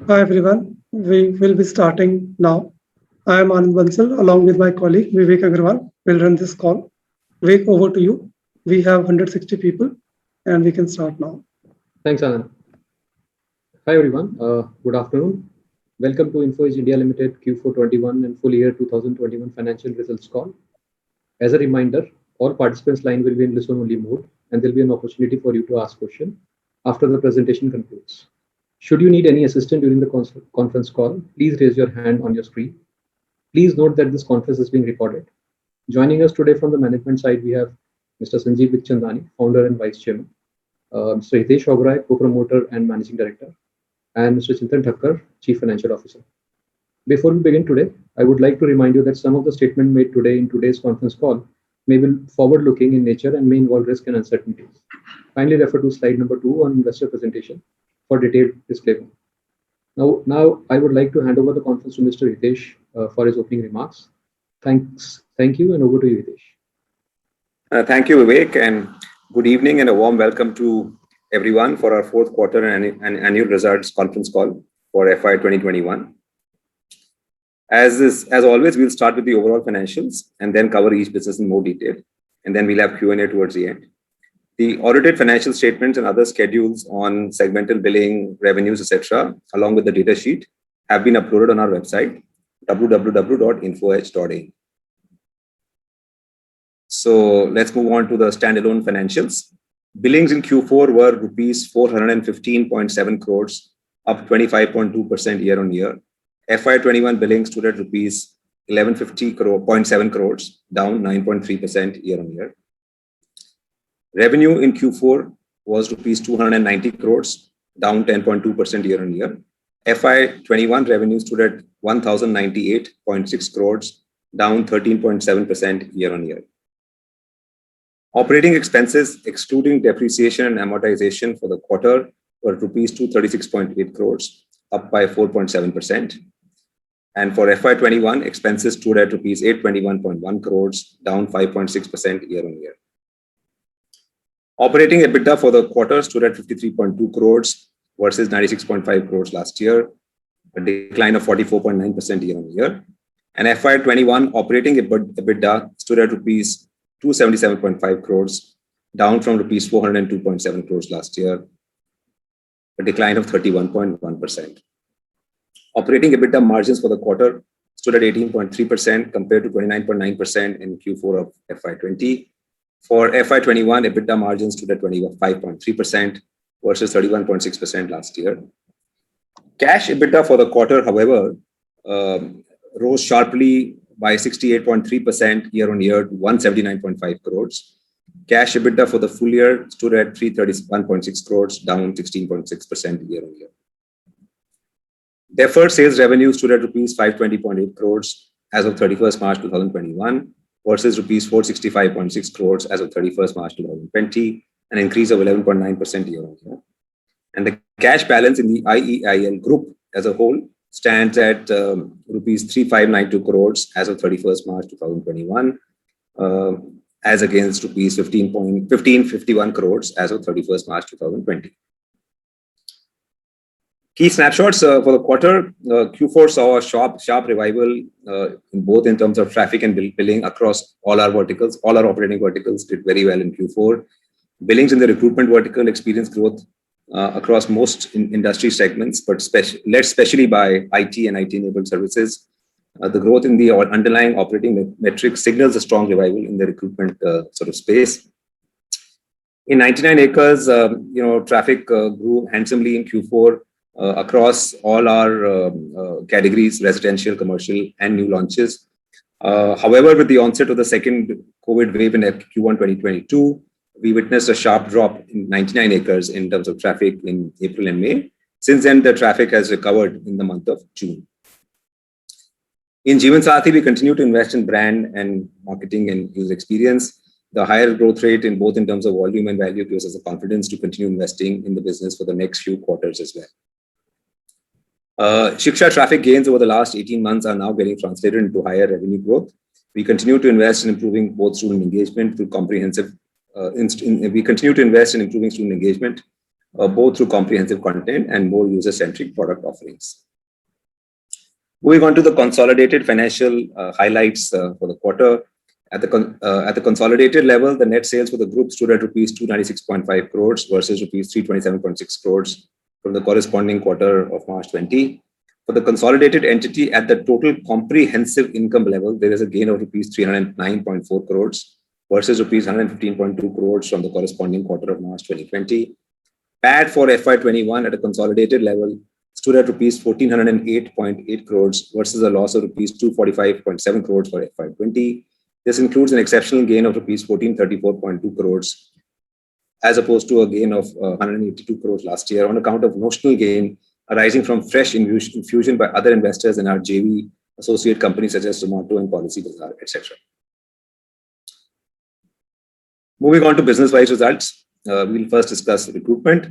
Hi everyone, we will be starting now. I am Anand Bansal along with my colleague Vivek Agarwal will run this call. Vivek, over to you. We have 160 people and we can start now. Thanks, Anand. Hi, everyone. Good afternoon. Welcome to Info Edge India Limited Q4 21 and full year 2021 financial results call. As a reminder, all participants' line will be in listen-only mode, and there'll be an opportunity for you to ask questions after the presentation concludes. Should you need any assistance during the conference call, please raise your hand on your screen. Please note that this conference is being recorded. Joining us today from the management side, we have Mr. Sanjeev Bikhchandani, founder and vice chairman, Mr. Hitesh Oberoi, co-promoter and managing director, and Mr. Chintan Thakkar, chief financial officer. Before we begin today, I would like to remind you that some of the statements made today in today's conference call may be forward-looking in nature and may involve risk and uncertainties. Kindly refer to slide number 2 on investor presentation for detailed disclaimer. Now I would like to hand over the conference to Mr. Hitesh for his opening remarks. Thank you, and over to you, Hitesh. Thank you, Vivek, and good evening and a warm welcome to everyone for our fourth quarter and annual results conference call for FY 2021. As always, we'll start with the overall financials and then cover each business in more detail, and then we'll have Q&A towards the end. The audited financial statements and other schedules on segmental billing, revenues, etc., along with the data sheet, have been uploaded on our website, www.infoedge.in. So let's move on to the standalone financials. Billings in Q4 were rupees 415.7 crores, up 25.2% year-on-year. FY21 billings stood at rupees 1150.7 crores, down 9.3% year-on-year. Revenue in Q4 was rupees 290 crores, down 10.2% year-on-year. FY21 revenue stood at 1098.6 crores, down 13.7% year-on-year. Operating expenses, excluding depreciation and amortization for the quarter, were rupees 236.8 crores, up by 4.7%. And for FY21, expenses stood at rupees 821.1 crores, down 5.6% year-on-year. Operating EBITDA for the quarter stood at 53.2 crores versus 96.5 crores last year, a decline of 44.9% year-on-year. And FY21 operating EBITDA stood at rupees 277.5 crores, down from rupees 402.7 crores last year, a decline of 31.1%. Operating EBITDA margins for the quarter stood at 18.3% compared to 29.9% in Q4 of FY20. For FY21, EBITDA margins stood at 25.3% versus 31.6% last year. Cash EBITDA for the quarter, however, rose sharply by 68.3% year-on-year to 179.5 crores. Cash EBITDA for the full year stood at 331.6 crores, down 16.6% year-on-year. Deferred sales revenue stood at rupees 520.8 crores as of 31st March 2021 versus rupees 465.6 crores as of 31st March 2020, an increase of 11.9% year-on-year. And the cash balance in the IEIL group as a whole stands at rupees 3592 crores as of 31st March 2021, as against rupees 1551 crores as of 31st March 2020. Key snapshots for the quarter. Q4 saw a sharp revival in both in terms of traffic and billing across all our verticals. All our operating verticals did very well in Q4. Billings in the recruitment vertical experienced growth across most industry segments, but led especially by IT and IT-enabled services. The growth in the underlying operating metrics signals a strong revival in the recruitment sort of space. In 99acres, traffic grew handsomely in Q4 across all our categories, residential, commercial, and new launches. However, with the onset of the second COVID wave in Q1 2022, we witnessed a sharp drop in 99acres in terms of traffic in April and May. Since then, the traffic has recovered in the month of June. In Jeevansathi, we continue to invest in brand and marketing and user experience. The higher growth rate in both in terms of volume and value gives us the confidence to continue investing in the business for the next few quarters as well. Shiksha traffic gains over the last 18 months are now getting translated into higher revenue growth. We continue to invest in improving both student engagement through comprehensive. We continue to invest in improving student engagement both through comprehensive content and more user-centric product offerings. Moving on to the consolidated financial highlights for the quarter. At the consolidated level, the net sales for the group stood at rupees 296.5 crores versus rupees 327.6 crores from the corresponding quarter of March 20. For the consolidated entity at the total comprehensive income level, there is a gain of rupees 309.4 crores versus rupees 115.2 crores from the corresponding quarter of March 2020. PAT for FY21 at a consolidated level stood at rupees 1408.8 crores versus a loss of rupees 245.7 crores for FY20. This includes an exceptional gain of rupees 1434.2 crores as opposed to a gain of 182 crores last year on account of notional gain arising from fresh infusion by other investors in our JV associate companies such as Zomato and Policybazaar, etc. Moving on to business-wise results, we'll first discuss recruitment.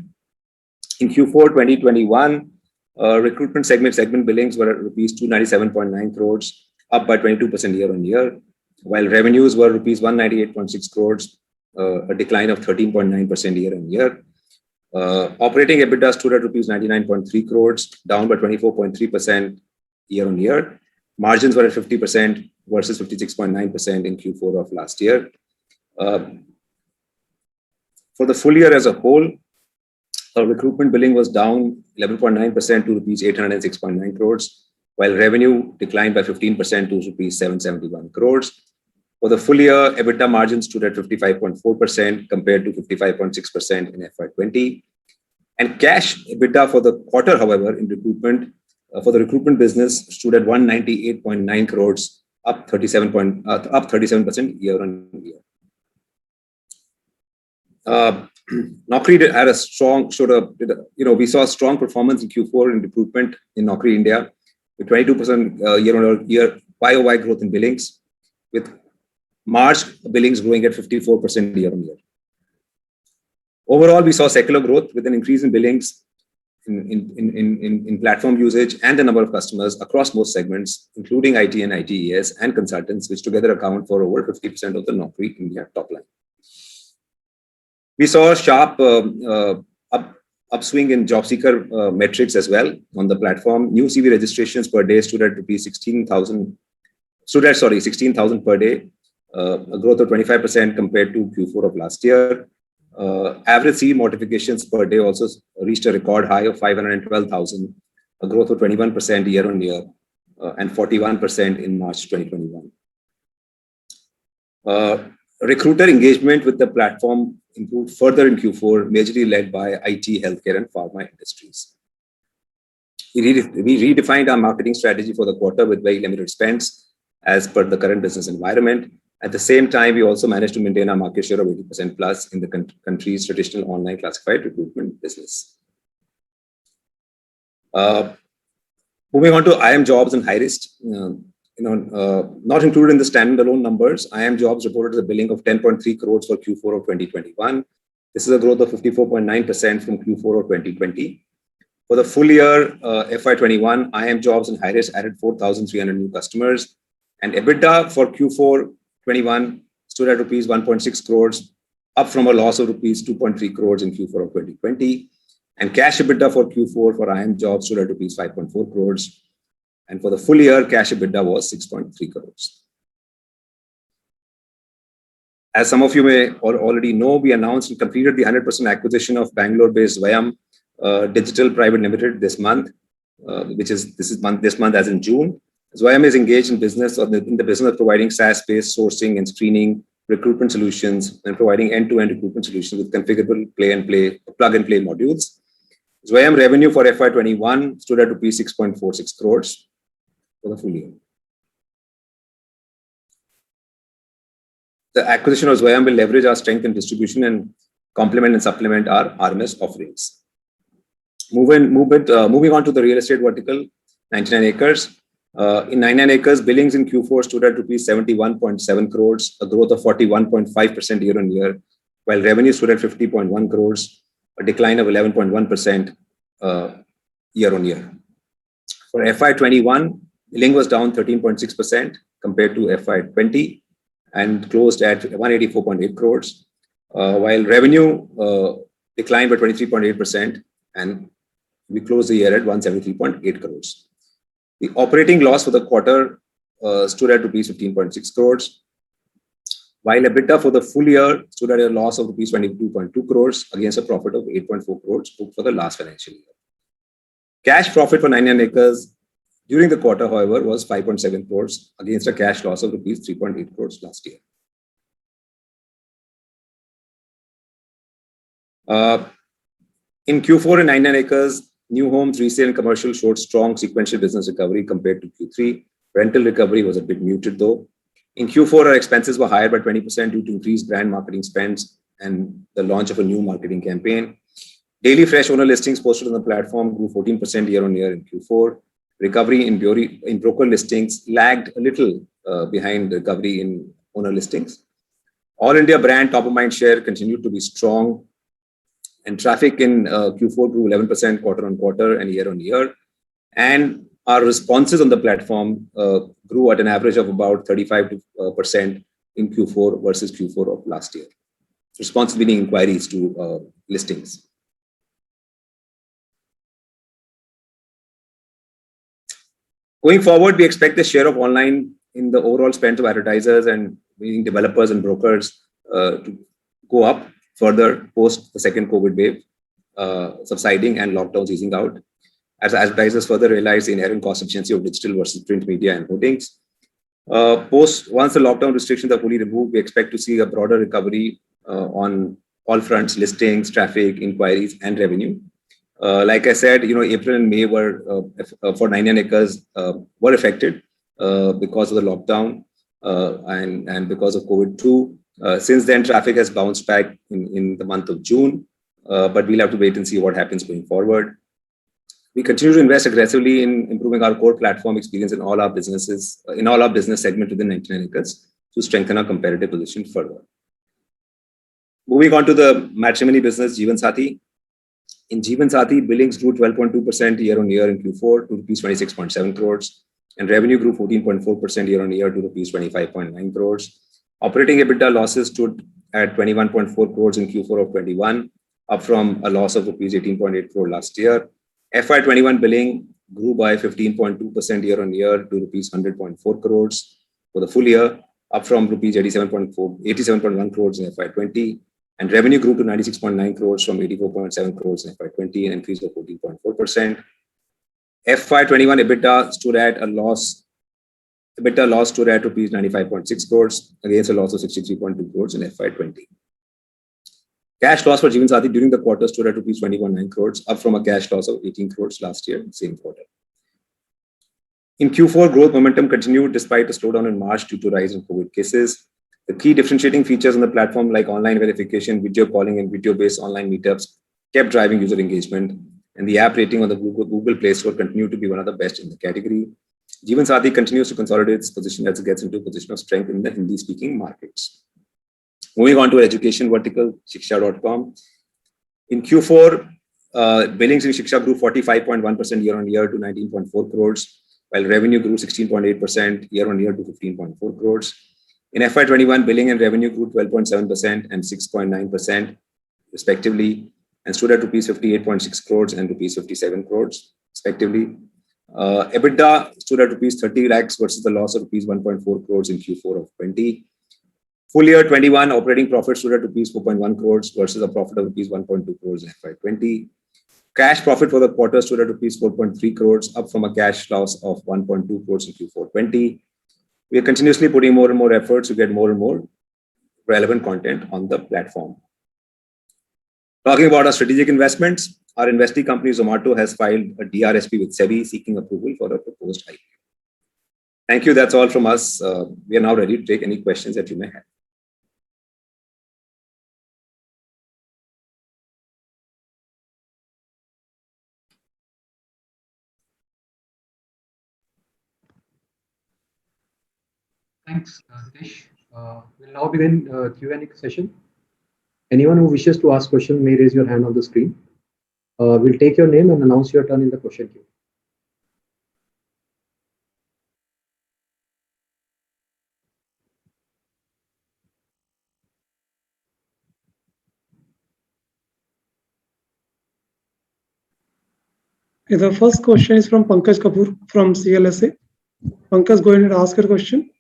In Q4 2021, recruitment segment billings were at rupees 297.9 crores, up by 22% year-on-year, while revenues were rupees 198.6 crores, a decline of 13.9% year-on-year. Operating EBITDA stood at rupees 99.3 crores, down by 24.3% year-on-year. Margins were at 50% versus 56.9% in Q4 of last year. For the full year as a whole, recruitment billing was down 11.9% to rupees 806.9 crores, while revenue declined by 15% to rupees 771 crores. For the full year, EBITDA margin stood at 55.4% compared to 55.6% in FY20. And cash EBITDA for the quarter, however, in recruitment, for the recruitment business stood at 198.9 crores, up 37% year-on-year. Naukri had a strong, we saw a strong performance in Q4 in recruitment in Naukri India, with 22% year-on-year YOY growth in billings, with March billings growing at 54% year-on-year. Overall, we saw secular growth with an increase in billings in platform usage and the number of customers across most segments, including IT and ITES and consultants, which together account for over 50% of the Naukri India top line. We saw a sharp upswing in job seeker metrics as well on the platform. New CV registrations per day stood at 16,000 per day, a growth of 25% compared to Q4 of last year. Average CV notifications per day also reached a record high of 512,000, a growth of 21% year-on-year and 41% in March 2021. Recruiter engagement with the platform improved further in Q4, majorly led by IT, healthcare, and pharma industries. We redefined our marketing strategy for the quarter with very limited spends as per the current business environment. At the same time, we also managed to maintain our market share of 80% plus in the country's traditional online classified recruitment business. Moving on to iimjobs and Hirist. Not included in the standalone numbers, iimjobs reported a billing of 10.3 crores for Q4 of 2021. This is a growth of 54.9% from Q4 of 2020. For the full year FY21, iimjobs and Hirist added 4,300 new customers, and EBITDA for Q4 21 stood at rupees 1.6 crores, up from a loss of rupees 2.3 crores in Q4 of 2020. And cash EBITDA for Q4 for iimjobs stood at rupees 5.4 crores. And for the full year, cash EBITDA was 6.3 crores. As some of you may already know, we announced and completed the 100% acquisition of Bangalore-based Zwayam Digital Private Limited this month, this month as in June. Zwayam is engaged in the business of providing SaaS-based sourcing and screening recruitment solutions and providing end-to-end recruitment solutions with configurable plug-and-play modules. Zwayam revenue for FY21 stood at rupees 6.46 crores for the full year. The acquisition of Zwayam will leverage our strength in distribution and complement and supplement our RMS offerings. Moving on to the real estate vertical, 99acres. In 99acres, billings in Q4 stood at rupees 71.7 crores, a growth of 41.5% year-on-year, while revenue stood at 50.1 crores, a decline of 11.1% year-on-year. For FY21, billing was down 13.6% compared to FY20 and closed at 184.8 crores, while revenue declined by 23.8%, and we closed the year at 173.8 crores. The operating loss for the quarter stood at rupees 15.6 crores, while EBITDA for the full year stood at a loss of rupees 22.2 crores against a profit of 8.4 crores booked for the last financial year. Cash profit for 99acres during the quarter, however, was 5.7 crores against a cash loss of rupees 3.8 crores last year. In Q4 in 99acres, new homes, resale, and commercial showed strong sequential business recovery compared to Q3. Rental recovery was a bit muted though. In Q4, our expenses were higher by 20% due to increased brand marketing spends and the launch of a new marketing campaign. Daily fresh owner listings posted on the platform grew 14% year on year in Q4. Recovery in broker listings lagged a little behind recovery in owner listings. All India brand top of mind share continued to be strong, and traffic in Q4 grew 11% quarter on quarter and year on year. And our responses on the platform grew at an average of about 35% in Q4 versus Q4 of last year. Responses meaning inquiries to listings. Going forward, we expect the share of online in the overall spend of advertisers and meaning developers and brokers to go up further post the second COVID wave subsiding and lockdowns easing out, as advertisers further realize the inherent cost efficiency of digital versus print media and hoardings. Once the lockdown restrictions are fully removed, we expect to see a broader recovery on all fronts: listings, traffic, inquiries, and revenue. Like I said, April and May were for 99acres were affected because of the lockdown and because of COVID too. Since then, traffic has bounced back in the month of June, but we'll have to wait and see what happens going forward. We continue to invest aggressively in improving our core platform experience in all our businesses, in all our business segment within 99acres to strengthen our competitive position further. Moving on to the matrimony business, Jeevansathi. In Jeevansathi, billings grew 12.2% year on year in Q4 to rupees 26.7 crores, and revenue grew 14.4% year on year to rupees 25.9 crores. Operating EBITDA losses stood at 21.4 crores in Q4 of 21, up from a loss of rupees 18.8 crore last year. FY21 billing grew by 15.2% year on year to rupees 100.4 crores for the full year, up from rupees 87.1 crores in FY20. And revenue grew to 96.9 crores from 84.7 crores in FY20, an increase of 14.4%. FY21 EBITDA stood at a loss. EBITDA loss stood at rupees 95.6 crores against a loss of 63.2 crores in FY20. Cash loss for Jeevansathi during the quarter stood at rupees 21.9 crores, up from a cash loss of 18 crores last year, same quarter. In Q4, growth momentum continued despite a slowdown in March due to rise in COVID cases. The key differentiating features on the platform like online verification, video calling, and video-based online meetups kept driving user engagement, and the app rating on the Google Play Store continued to be one of the best in the category. Jeevansathi continues to consolidate its position as it gets into a position of strength in the Hindi-speaking markets. Moving on to our education vertical, Shiksha.com. In Q4, billings in Shiksha grew 45.1% year on year to 19.4 crores, while revenue grew 16.8% year on year to 15.4 crores. In FY21, billing and revenue grew 12.7% and 6.9% respectively, and stood at rupees 58.6 crores and rupees 57 crores respectively. EBITDA stood at rupees 30 lakhs versus the loss of rupees 1.4 crores in Q4 of 20. Full year 21 operating profit stood at rupees 4.1 crores versus a profit of rupees 1.2 crores in FY20. Cash profit for the quarter stood at rupees 4.3 crores, up from a cash loss of 1.2 crores in Q4 20. We are continuously putting more and more efforts to get more and more relevant content on the platform. Talking about our strategic investments, our investee company Zomato has filed a DRSP with SEBI seeking approval for a proposed IPO. Thank you. That's all from us. We are now ready to take any questions that you may have. Thanks, Hitesh. We'll now begin Q&A session. Anyone who wishes to ask question may raise your hand on the screen. We'll take your name and announce your turn in the question queue. The first question is from Pankaj Kapoor from CLSA. Pankaj, go ahead and ask your question.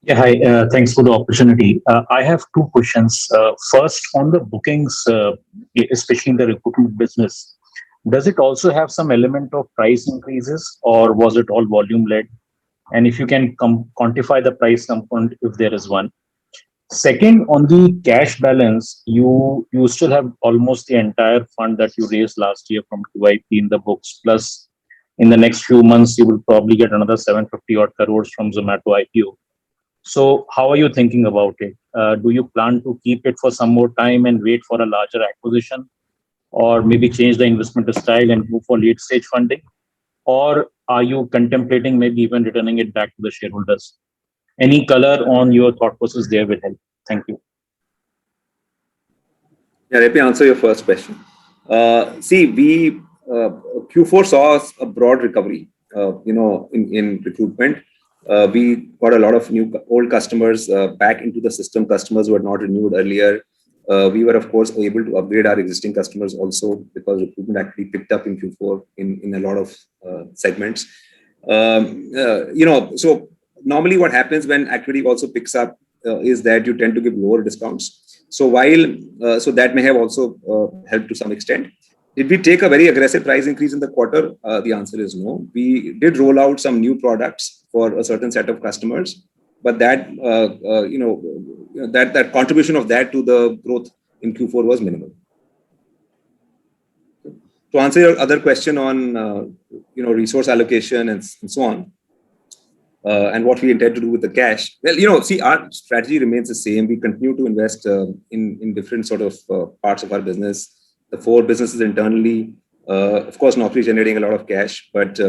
Yeah, hi. Thanks for the opportunity. I have two questions. First, on the bookings, especially in the recruitment business, does it also have some element of price increases, or was it all volume led? And if you can quantify the price component, if there is one. Second, on the cash balance, you still have almost the entire fund that you raised last year from QIP in the books. Plus, in the next few months, you will probably get another 750 odd crores from Zomato IPO. So how are you thinking about it? Do you plan to keep it for some more time and wait for a larger acquisition, or maybe change the investment style and go for late stage funding? Or are you contemplating maybe even returning it back to the shareholders? Any color on your thought process there will help. Thank you. Yeah, let me answer your first question. See, we Q4 saw a broad recovery. In recruitment, we got a lot of old customers back into the system. Customers who had not renewed earlier. We were, of course, able to upgrade our existing customers also, because recruitment actually picked up in Q4 in a lot of segments. So normally what happens when activity also picks up is that you tend to give lower discounts. So so that may have also helped to some extent. Did we take a very aggressive price increase in the quarter? The answer is no. We did roll out some new products for a certain set of customers, but that that contribution of that to the growth in Q4 was minimal. To answer your other question on resource allocation and so on, and what we intend to do with the cash. Well, see, our strategy remains the same. We continue to invest in different sort of parts of our business. The 4 businesses internally, of course, Naukri is generating a lot of cash, but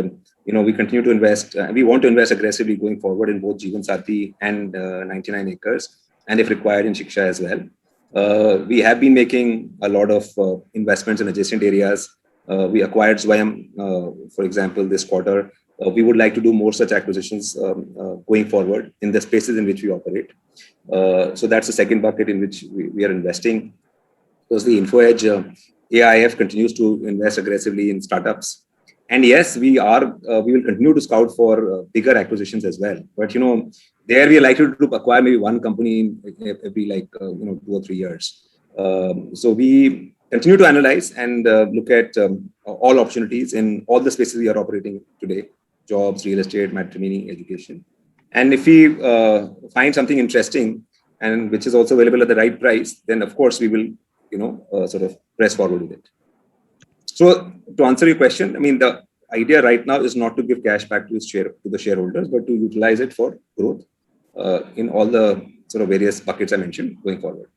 we continue to invest. We want to invest aggressively going forward in both Jeevansathi and 99acres, and if required in Shiksha as well. We have been making a lot of investments in adjacent areas. We acquired Zwayam, for example, this quarter. We would like to do more such acquisitions going forward in the spaces in which we operate. So that's the second bucket in which we are investing. Because the Info Edge AIF continues to invest aggressively in startups. And yes, we will continue to scout for bigger acquisitions as well. But there we are likely to acquire maybe one company every 2 or 3 years. So we continue to analyze and look at all opportunities in all the spaces we are operating today: jobs, real estate, matrimony, education. And if we find something interesting and which is also available at the right price, then of course we will sort of press forward with it. So to answer your question, I mean, the idea right now is not to give cash back to the shareholders, but to utilize it for growth in all the sort of various buckets I mentioned going forward.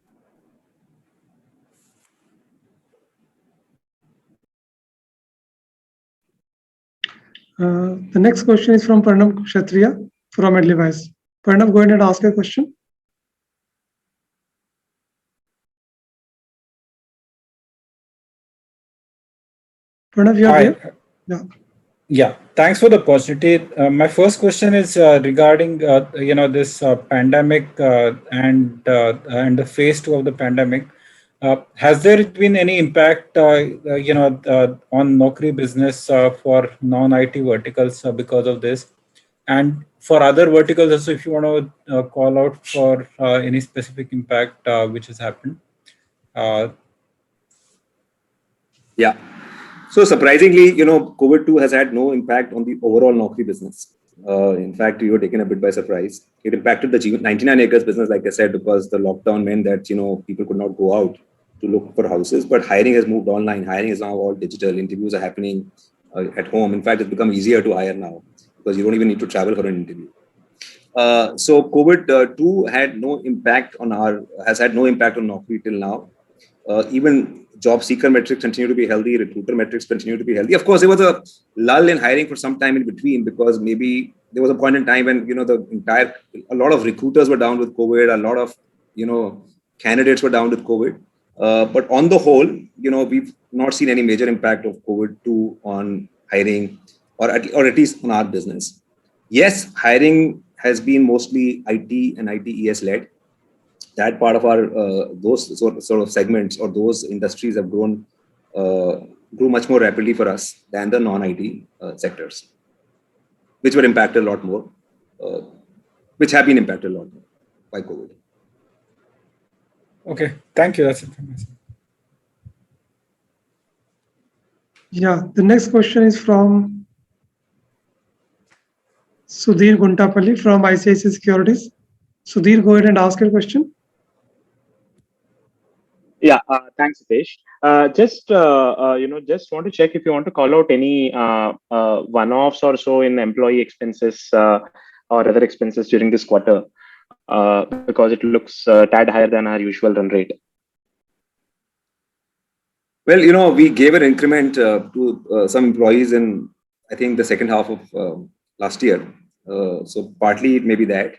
The next question is from Pranav Kshatriya from Edelweiss. Pranav, go ahead and ask your question. Pranav, you are there? Yeah. Thanks for the opportunity. My first question is regarding this pandemic and the phase 2 of the pandemic. Has there been any impact on Naukri business for non-IT verticals because of this? And for other verticals also, if you want to call out for any specific impact which has happened. Yeah. So surprisingly, COVID-2 has had no impact on the overall Naukri business. In fact, we were taken a bit by surprise. It impacted the 99acres business, like I said, because the lockdown meant that people could not go out to look for houses. But hiring has moved online. Hiring is now all digital. Interviews are happening at home. In fact, it's become easier to hire now because you don't even need to travel for an interview. So COVID-2 has had no impact on Naukri till now. Even job seeker metrics continue to be healthy, recruiter metrics continue to be healthy. Of course, there was a lull in hiring for some time in between, because maybe there was a point in time when a lot of recruiters were down with COVID, a lot of candidates were down with COVID. But on the whole, we've not seen any major impact of COVID-2 on hiring, or at least on our business. Yes, hiring has been mostly IT and ITES led. That part of our those sort of segments or those industries have grown grew much more rapidly for us than the non-IT sectors, which were impacted a lot more, which have been impacted a lot more by COVID. Okay, thank you. That's it from my side. Yeah, the next question is from Sudhir Guntapalli from ICICI Securities. Sudhir, go ahead and ask your question. Yeah, thanks, Hitesh. Just just want to check if you want to call out any one-offs or so in employee expenses or other expenses during this quarter, because it looks tad higher than our usual run rate. Well, we gave an increment to some employees in, I think, the second half of last year. So partly it may be that.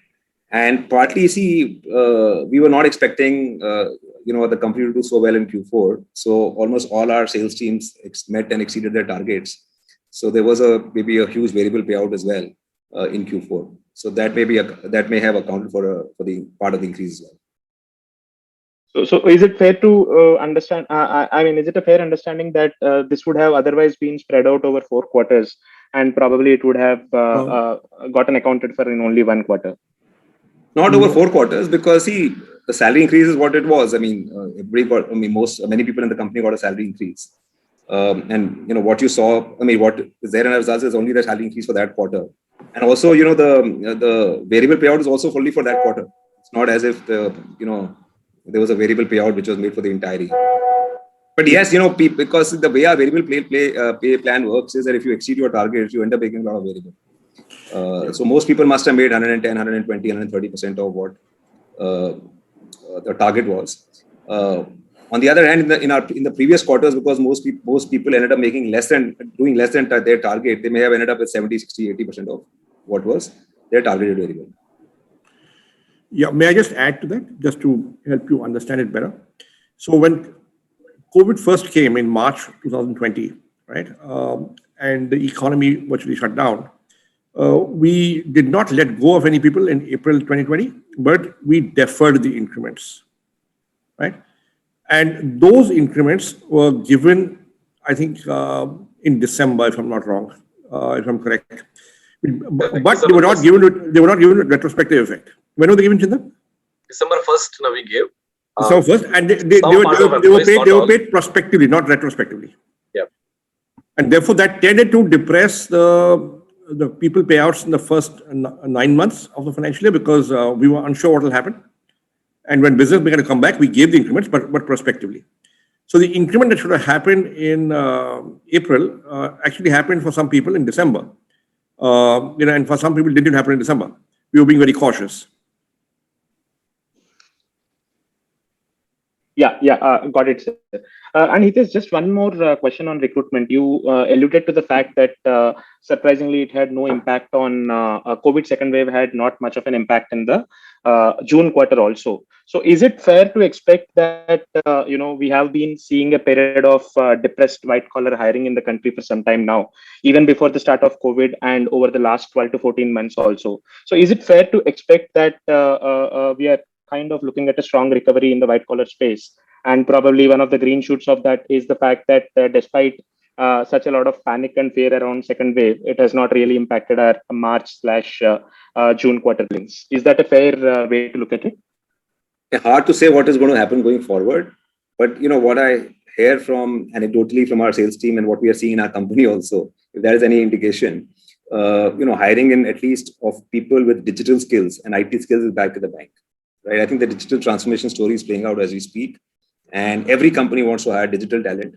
And partly, see, we were not expecting, the company to do so well in Q4. So almost all our sales teams met and exceeded their targets. So there was maybe a huge variable payout as well in Q4. So that may have accounted for the part of the increase as well. So is it fair to understand? I mean, is it a fair understanding that this would have otherwise been spread out over 4 quarters, and probably it would have gotten accounted for in only 1 quarter? Not over 4 quarters, because see, the salary increase is what it was. I mean, many people in the company got a salary increase, and what you saw. I mean, what is there in our results is only the salary increase for that quarter, and also the variable payout is also fully for that quarter. It's not as if there was a variable payout which was made for the entire year. But yes, because the way our variable pay plan works is that if you exceed your targets, you end up making a lot of variable. So most people must have made 110, 120, 130% of what the target was. On the other hand, in the previous quarters, because most people ended up doing less than their target, they may have ended up with 70, 60, 80% of what was their targeted variable. Yeah, may I just add to that, just to help you understand it better? So when COVID first came in March 2020, right, and the economy virtually shut down, we did not let go of any people in April 2020, but we deferred the increments, right? And those increments were given, I think, in December, if I'm not wrong, if I'm correct. But they were not given a retrospective effect. When were they given, Chintan? December 1st, now we gave. December 1st, and they were paid prospectively, not retrospectively. Yeah. And therefore, that tended to depress the people payouts in the first 9 months of the financial year, because we were unsure what will happen. And when business began to come back, we gave the increments, but prospectively. So the increment that should have happened in April actually happened for some people in December. And for some people, it didn't happen in December. We were being very cautious. Yeah, got it, sir. And Hitesh, just one more question on recruitment. You alluded to the fact that surprisingly it had no impact on COVID second wave, had not much of an impact in the June quarter also. So is it fair to expect that, we have been seeing a period of depressed white collar hiring in the country for some time now, even before the start of COVID and over the last 12 to 14 months also. So is it fair to expect that we are kind of looking at a strong recovery in the white collar space? And probably one of the green shoots of that is the fact that despite such a lot of panic and fear around second wave, it has not really impacted our March/June quarter billings. Is that a fair way to look at it? Hard to say what is going to happen going forward. But, what I hear anecdotally from our sales team and what we are seeing in our company also, if there is any indication, hiring in at least of people with digital skills and IT skills is back to the bank. Right? I think the digital transformation story is playing out as we speak, and every company wants to hire digital talent.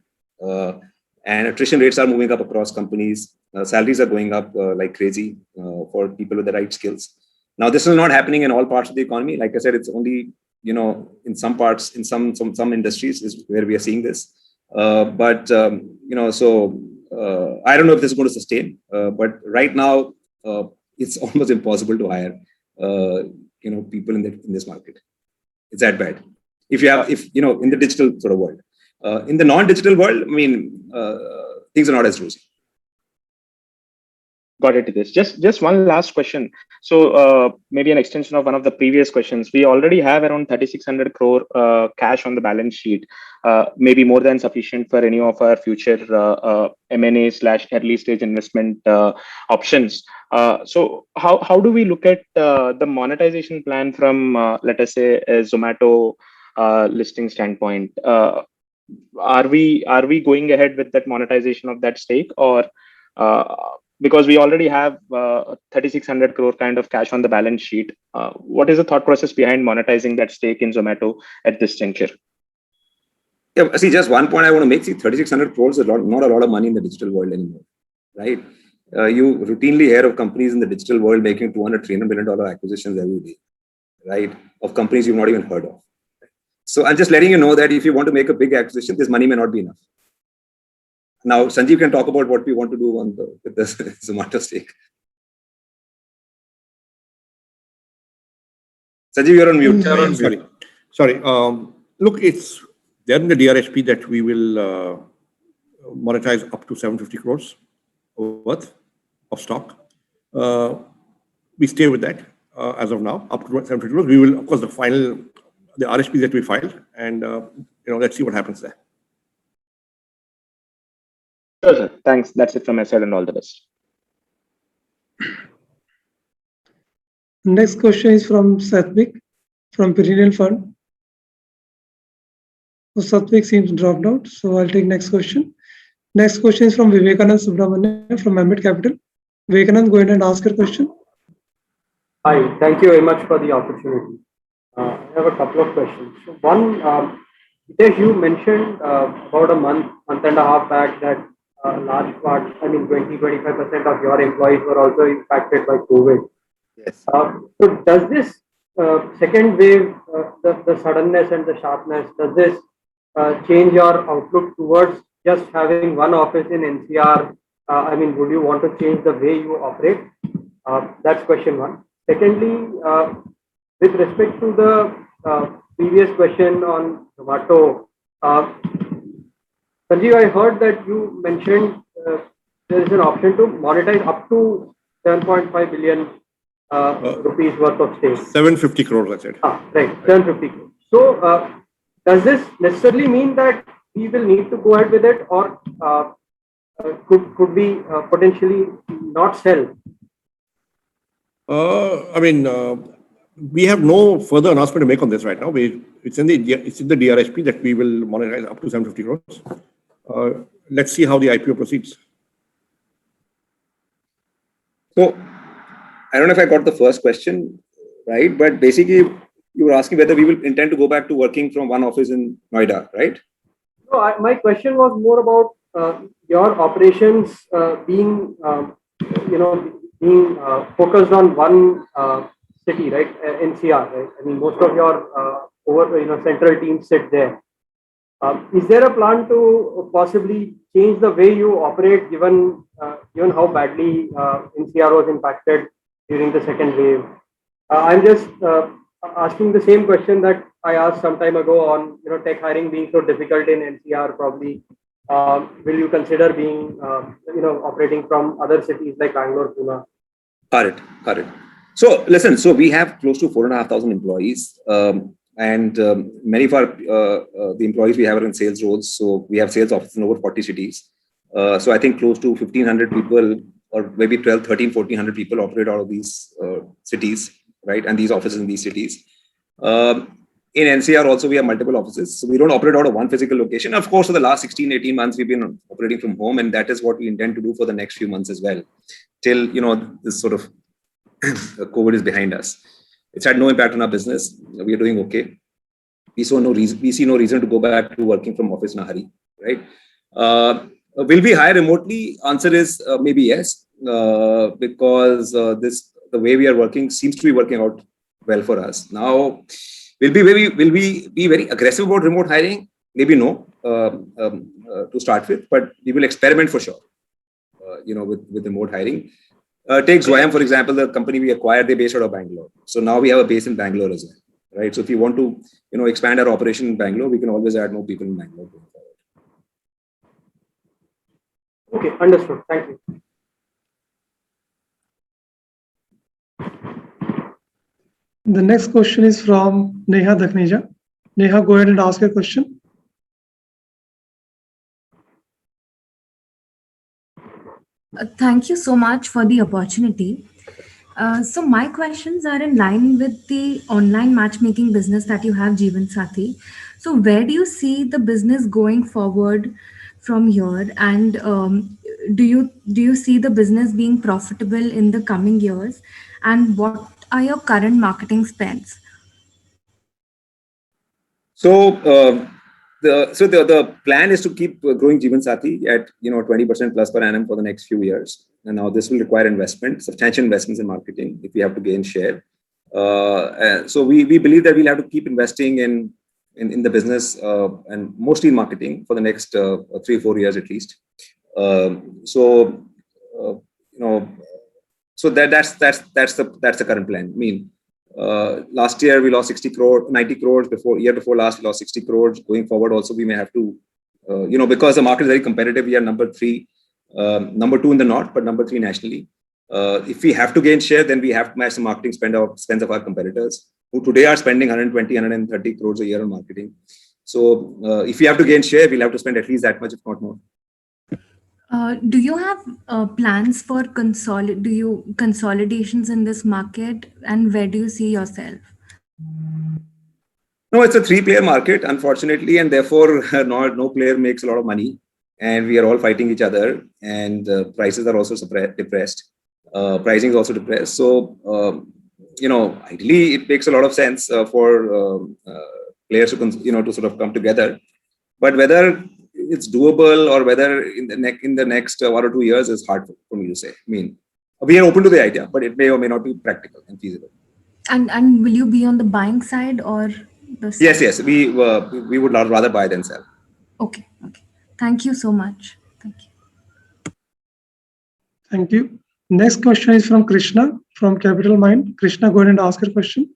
And attrition rates are moving up across companies. Salaries are going up like crazy for people with the right skills. Now, this is not happening in all parts of the economy. Like I said, it's only in some parts, in some industries is where we are seeing this. But so I don't know if this is going to sustain. But right now, it's almost impossible to hire. People in this market. It's that bad. If in the digital sort of world, in the non-digital world, I mean, things are not as rosy. Got it. This just one last question. So maybe an extension of one of the previous questions. We already have around 3,600 crore cash on the balance sheet, maybe more than sufficient for any of our future M&A / early stage investment options. So how do we look at the monetization plan from let us say a Zomato listing standpoint? Are we going ahead with that monetization of that stake, or because we already have 3,600 crore kind of cash on the balance sheet, what is the thought process behind monetizing that stake in Zomato at this juncture? Yeah, see, just one point I want to make. See, 3,600 crores is not a lot of money in the digital world anymore, right? You routinely hear of companies in the digital world making $200, $300 million acquisitions every day, right? Of companies you've not even heard of. So I'm just letting you know that if you want to make a big acquisition, this money may not be enough. Now, Sanjeev can talk about what we want to do with this Zomato stake. Sanjeev, you're on mute. Sorry. Look, it's there in the DRHP that we will monetize up to 750 crores worth of stock. We stay with that as of now, up to 750 crores. We will, of course, the RHP that we filed, and let's see what happens there. Sure, sir. Thanks. That's it from my side, and all the best. Next question is from Satvik from Perennial Fund. So Satvik seems dropped out, so I'll take next question. Next question is from Vivekanand Subramanian from Ambit Capital. Vivekanand, go ahead and ask your question. Hi, thank you very much for the opportunity. I have a couple of questions. So one, Hitesh, you mentioned about a month and a half back that large part, 20-25% of your employees were also impacted by COVID. Yes. So does this second wave, the suddenness and the sharpness, does this change your outlook towards just having one office in NCR? Would you want to change the way you operate? That's question one. Secondly, with respect to the previous question on Zomato, Sanjeev, I heard that you mentioned there is an option to monetize up to 7.5 billion rupees worth of stake. 750 crores, I said. Right, 750 crores. So does this necessarily mean that we will need to go ahead with it, or could we potentially not sell? We have no further announcement to make on this right now. It's in the DRHP that we will monetize up to 750 crores. Let's see how the IPO proceeds. So I don't know if I got the first question right, but basically you were asking whether we will intend to go back to working from one office in Noida, right? No, my question was more about your operations being focused on one city, right? NCR, right? Most of your central teams sit there. Is there a plan to possibly change the way you operate, given how badly NCR was impacted during the second wave? I'm just asking the same question that I asked some time ago on tech hiring being so difficult in NCR. Probably, will you consider being operating from other cities like Bangalore, Pune? Got it. So listen, so we have close to 4,500 employees, and many of our the employees we have are in sales roles. So we have sales offices in over 40 cities. So I think close to 1,500 people, or maybe 1,300 people operate out of these cities, right? And these offices in these cities. In NCR also, we have multiple offices. So we don't operate out of one physical location. Of course, for the last 16, 18 months, we've been operating from home, and that is what we intend to do for the next few months as well, till this sort of COVID is behind us. It's had no impact on our business. We are doing okay. We see no reason to go back to working from office in a hurry, right? Will we hire remotely? Answer is maybe yes, because the way we are working seems to be working out well for us. Now, will we be very aggressive about remote hiring? Maybe no, to start with, but we will experiment for sure, with remote hiring. Take Zwayam, for example, the company we acquired, they're based out of Bangalore. So now we have a base in Bangalore as well, right? So if you want to, expand our operation in Bangalore, we can always add more people in Bangalore going forward. Okay, understood. Thank you. The next question is from Neha Dakhneja. Neha, go ahead and ask your question. Thank you so much for the opportunity. So my questions are in line with the online matchmaking business that you have, Jeevan Sathi. So where do you see the business going forward from here? And do you see the business being profitable in the coming years? And what are your current marketing spends? So the plan is to keep growing Jeevan Sathi at 20% plus per annum for the next few years. And now this will require investment, substantial investments in marketing if we have to gain share. So we believe that we'll have to keep investing in the business and mostly in marketing for the next 3-4 years at least. So that's the current plan. I mean, last year we lost 90 crores. Year before last we lost 60 crores. Going forward also we may have to, because the market is very competitive. We are number 2 in the north, but number 3 nationally. If we have to gain share, then we have to match the marketing spends of our competitors, who today are spending 120, 130 crores a year on marketing. So if we have to gain share, we'll have to spend at least that much, if not more. Do you have plans for consolidations in this market, and where do you see yourself? No, it's a 3-player market, unfortunately, and therefore no player makes a lot of money, and we are all fighting each other, and prices are also depressed. Pricing is also depressed. So, ideally, it makes a lot of sense for players to sort of come together. But whether it's doable or whether in the next 1 or 2 years is hard for me to say. I mean, we are open to the idea, but it may or may not be practical and feasible. And will you be on the buying side or the sell? Yes. We would rather buy than sell. Okay. Thank you so much. Thank you. Thank you. Next question is from Krishna from Capital Mind. Krishna, go ahead and ask your question.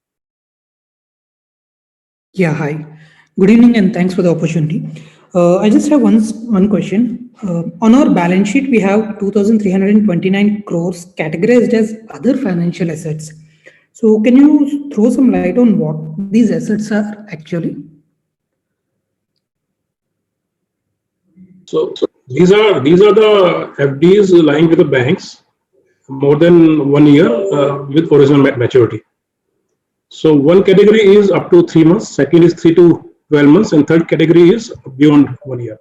Yeah, hi. Good evening and thanks for the opportunity. I just have one question. On our balance sheet, we have 2,329 crores categorized as other financial assets. So can you throw some light on what these assets are actually? So these are the FDs lying with the banks more than 1 year with original maturity. So one category is up to 3 months, second is 3 to 12 months, and third category is beyond 1 year.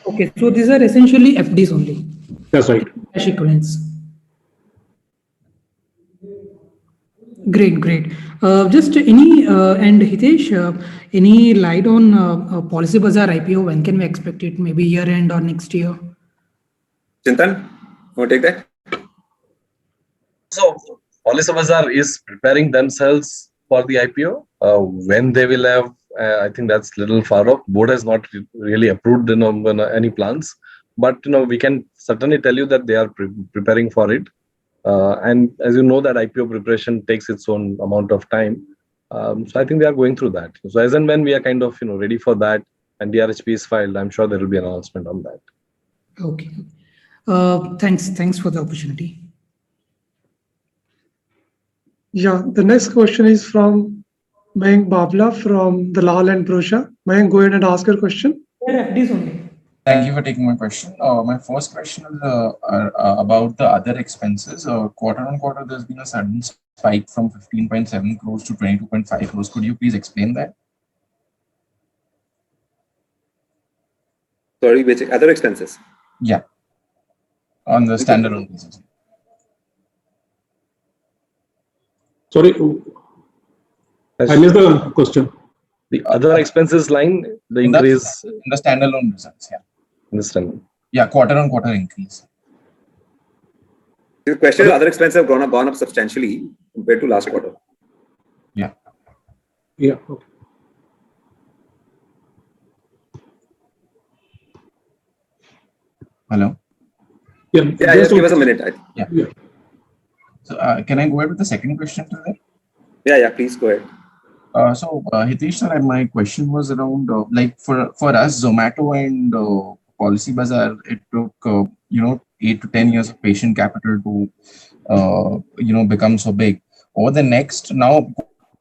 Okay, so these are essentially FDs only. That's right. Cash equivalents. Great. Just and Hitesh, any light on Policybazaar IPO? When can we expect it? Maybe year end or next year? Chintan, you want to take that? So Policybazaar is preparing themselves for the IPO. When they will have, I think that's a little far off. Board has not really approved any plans, but we can certainly tell you that they are preparing for it. And as you know, that IPO preparation takes its own amount of time. So I think they are going through that. So as and when we are kind of ready for that and DRHP is filed, I'm sure there will be an announcement on that. Okay. Thanks for the opportunity. Yeah, the next question is from Mayank Babla from Dalal and Broacha. Mayank, go ahead and ask your question. FDs only. Thank you for taking my question. My first question is about the other expenses. Quarter on quarter, there's been a sudden spike from 15.7 crores to 22.5 crores. Could you please explain that? Sorry, which other expenses? Yeah. On the standalone basis. Sorry, I missed the question. The other expenses line, the increase in the standalone results, yeah. Understand. Yeah, quarter on quarter increase. The question is other expenses have gone up substantially compared to last quarter. Yeah. Yeah. Okay. Hello. Yeah, just give us a minute. Yeah. So can I go ahead with the second question to that? Yeah, please go ahead. So Hitesh sir, my question was around like for us, Zomato and Policybazaar, it took 8 to 10 years of patient capital to become so big. over the next, now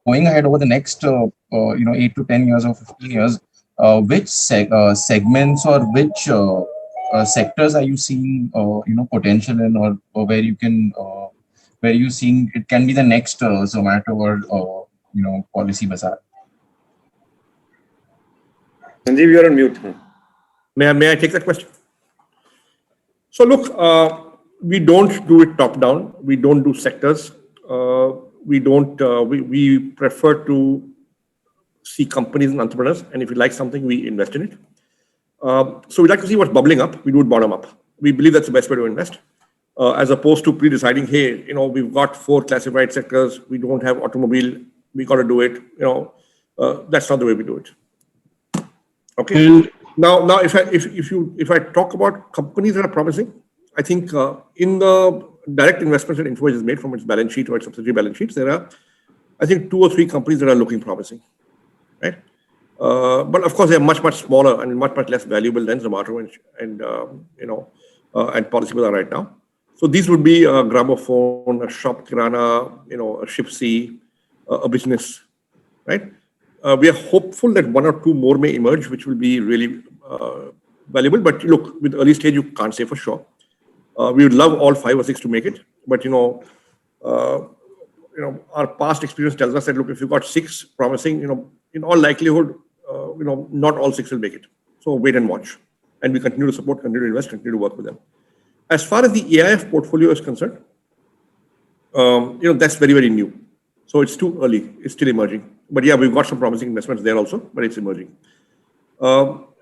going ahead over the next 8 to 10 years or 15 years, which segments or which sectors are you seeing potential in, or where you can where you seeing it can be the next Zomato or Policy Bazaar? Sanjeev, you're on mute. May I take that question? So look, we don't do it top down. We don't do sectors. We prefer to see companies and entrepreneurs, and if we like something, we invest in it. So we like to see what's bubbling up. We do it bottom up. We believe that's the best way to invest, as opposed to pre-deciding, hey, we've got 4 classified sectors. We don't have automobile. We got to do it. That's not the way we do it. Okay. And Now, if I talk about companies that are promising, I think in the direct investments that Info Edge has made from its balance sheet or its subsidiary balance sheets, there are, I think, 2 or 3 companies that are looking promising, right? But of course, they are much smaller and much less valuable than Zomato and Policy Bazaar right now. So these would be a Gramophone, a Shop Kirana, a Shipsy, a business, right? We are hopeful that 1 or 2 more may emerge, which will be really valuable. But look, with early stage, you can't say for sure. We would love all 5 or 6 to make it, but our past experience tells us that look, if you've got 6 promising, in all likelihood, not all 6 will make it. So wait and watch, and we continue to support, continue to invest, continue to work with them. As far as the AIF portfolio is concerned, that's very new. So it's too early. It's still emerging. But yeah, we've got some promising investments there also, but it's emerging.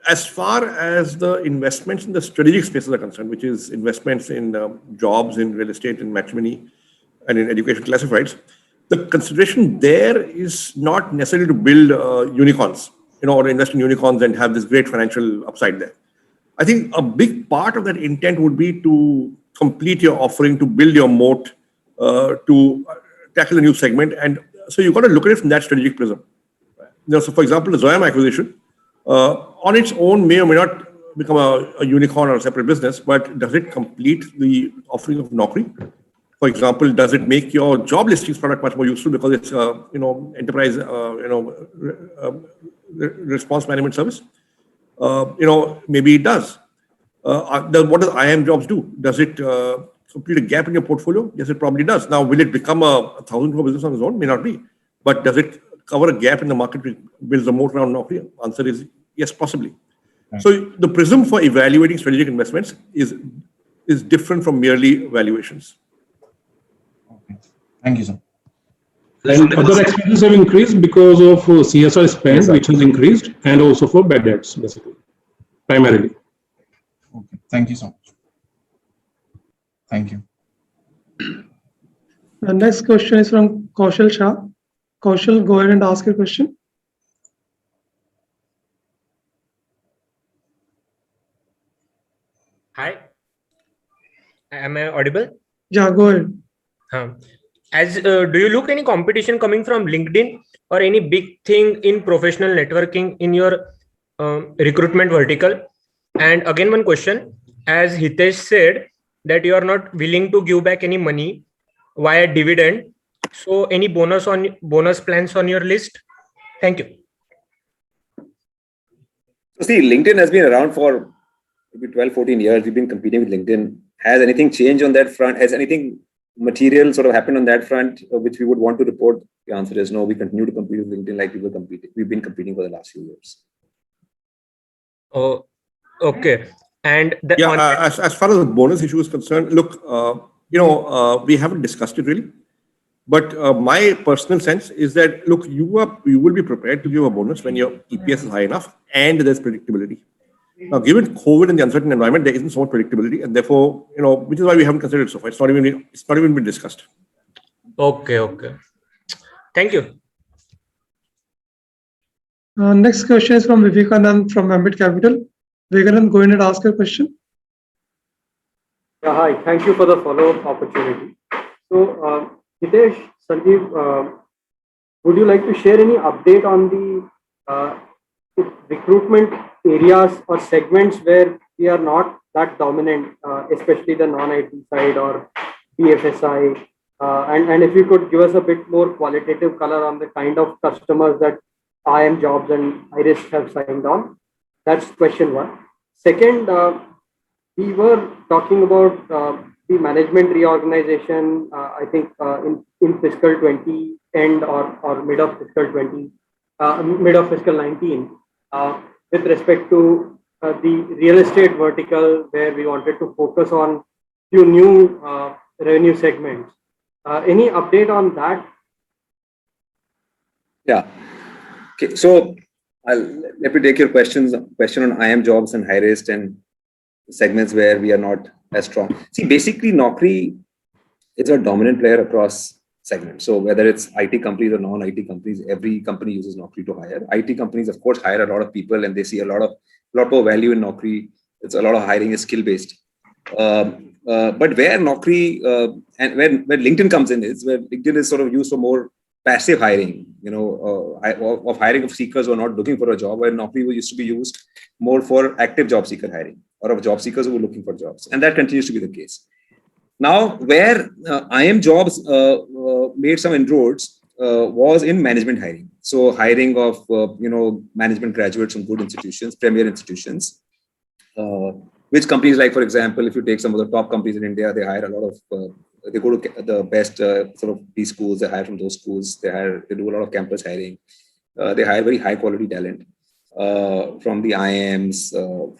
As far as the investments in the strategic spaces are concerned, which is investments in jobs, in real estate, in matrimony, and in education classifieds, the consideration there is not necessarily to build unicorns, or invest in unicorns and have this great financial upside there. I think a big part of that intent would be to complete your offering, to build your moat, to tackle a new segment. And so you've got to look at it from that strategic prism. So for example, the Zomato acquisition, on its own may or may not become a unicorn or a separate business, but does it complete the offering of Naukri? For example, does it make your job listings product much more useful because it's enterprise response management service? Maybe it does. What does iimjobs do? Does it complete a gap in your portfolio? Yes, it probably does. Now, will it become a 1,000 crore business on its own? May not be. But does it cover a gap in the market which builds a moat around Naukri? Answer is yes, possibly. Right. So the prism for evaluating strategic investments is different from merely valuations. Okay. Thank you, sir. And other expenses have increased because of CSR spend, which has increased, and also for bad debts, basically, primarily. Okay. Thank you so much. Thank you. The next question is from Kaushal Shah. Kaushal, go ahead and ask your question. Hi. Am I audible? Yeah, go ahead. Do you look any competition coming from LinkedIn or any big thing in professional networking in your recruitment vertical? And again, one question, as Hitesh said that you are not willing to give back any money via dividend. So any bonus plans on your list? Thank you. So see, LinkedIn has been around for maybe 12, 14 years. We've been competing with LinkedIn. Has anything changed on that front? Has anything material sort of happened on that front, which we would want to report? The answer is no. We continue to compete with LinkedIn like we've been competing for the last few years. Oh, okay. And as far as the bonus issue is concerned, look, we haven't discussed it really, but my personal sense is that look, you will be prepared to give a bonus when your EPS is high enough and there's predictability. Now, given COVID and the uncertain environment, there isn't so much predictability, and therefore, which is why we haven't considered it so far. It's not even been discussed. Okay. Thank you. Next question is from Vivekanand from Ambit Capital. Vivekanand, go ahead and ask your question. Yeah, hi. Thank you for the follow-up opportunity. So, Hitesh, Sanjeev, would you like to share any update on the recruitment areas or segments where we are not that dominant, especially the non-IT side or BFSI, And if you could give us a bit more qualitative color on the kind of customers that iimjobs and Iris have signed on. That's question one. Second, we were talking about the management reorganization, I think in fiscal 20 end or mid of fiscal 20, mid of fiscal 19, with respect to the real estate vertical, where we wanted to focus on few new revenue segments. Any update on that? Yeah. Okay. So let me take your question on iimjobs and Hirist and segments where we are not as strong. See, basically, Naukri is a dominant player across segments. So whether it's IT companies or non-IT companies, every company uses Naukri to hire. IT companies, of course, hire a lot of people, and they see a lot more value in Naukri. It's a lot of hiring is skill-based. But where Naukri and where LinkedIn comes in is where LinkedIn is sort of used for more passive hiring, of hiring of seekers who are not looking for a job, where Naukri used to be used more for active job seeker hiring or of job seekers who are looking for jobs. And that continues to be the case. Now, where iimjobs made some inroads was in management hiring. So hiring of, management graduates from good institutions, premier institutions, which companies like, for example, if you take some of the top companies in India, they hire a lot of, they go to the best sort of these schools, they hire from those schools, they do a lot of campus hiring. They hire very high quality talent from the IIMs,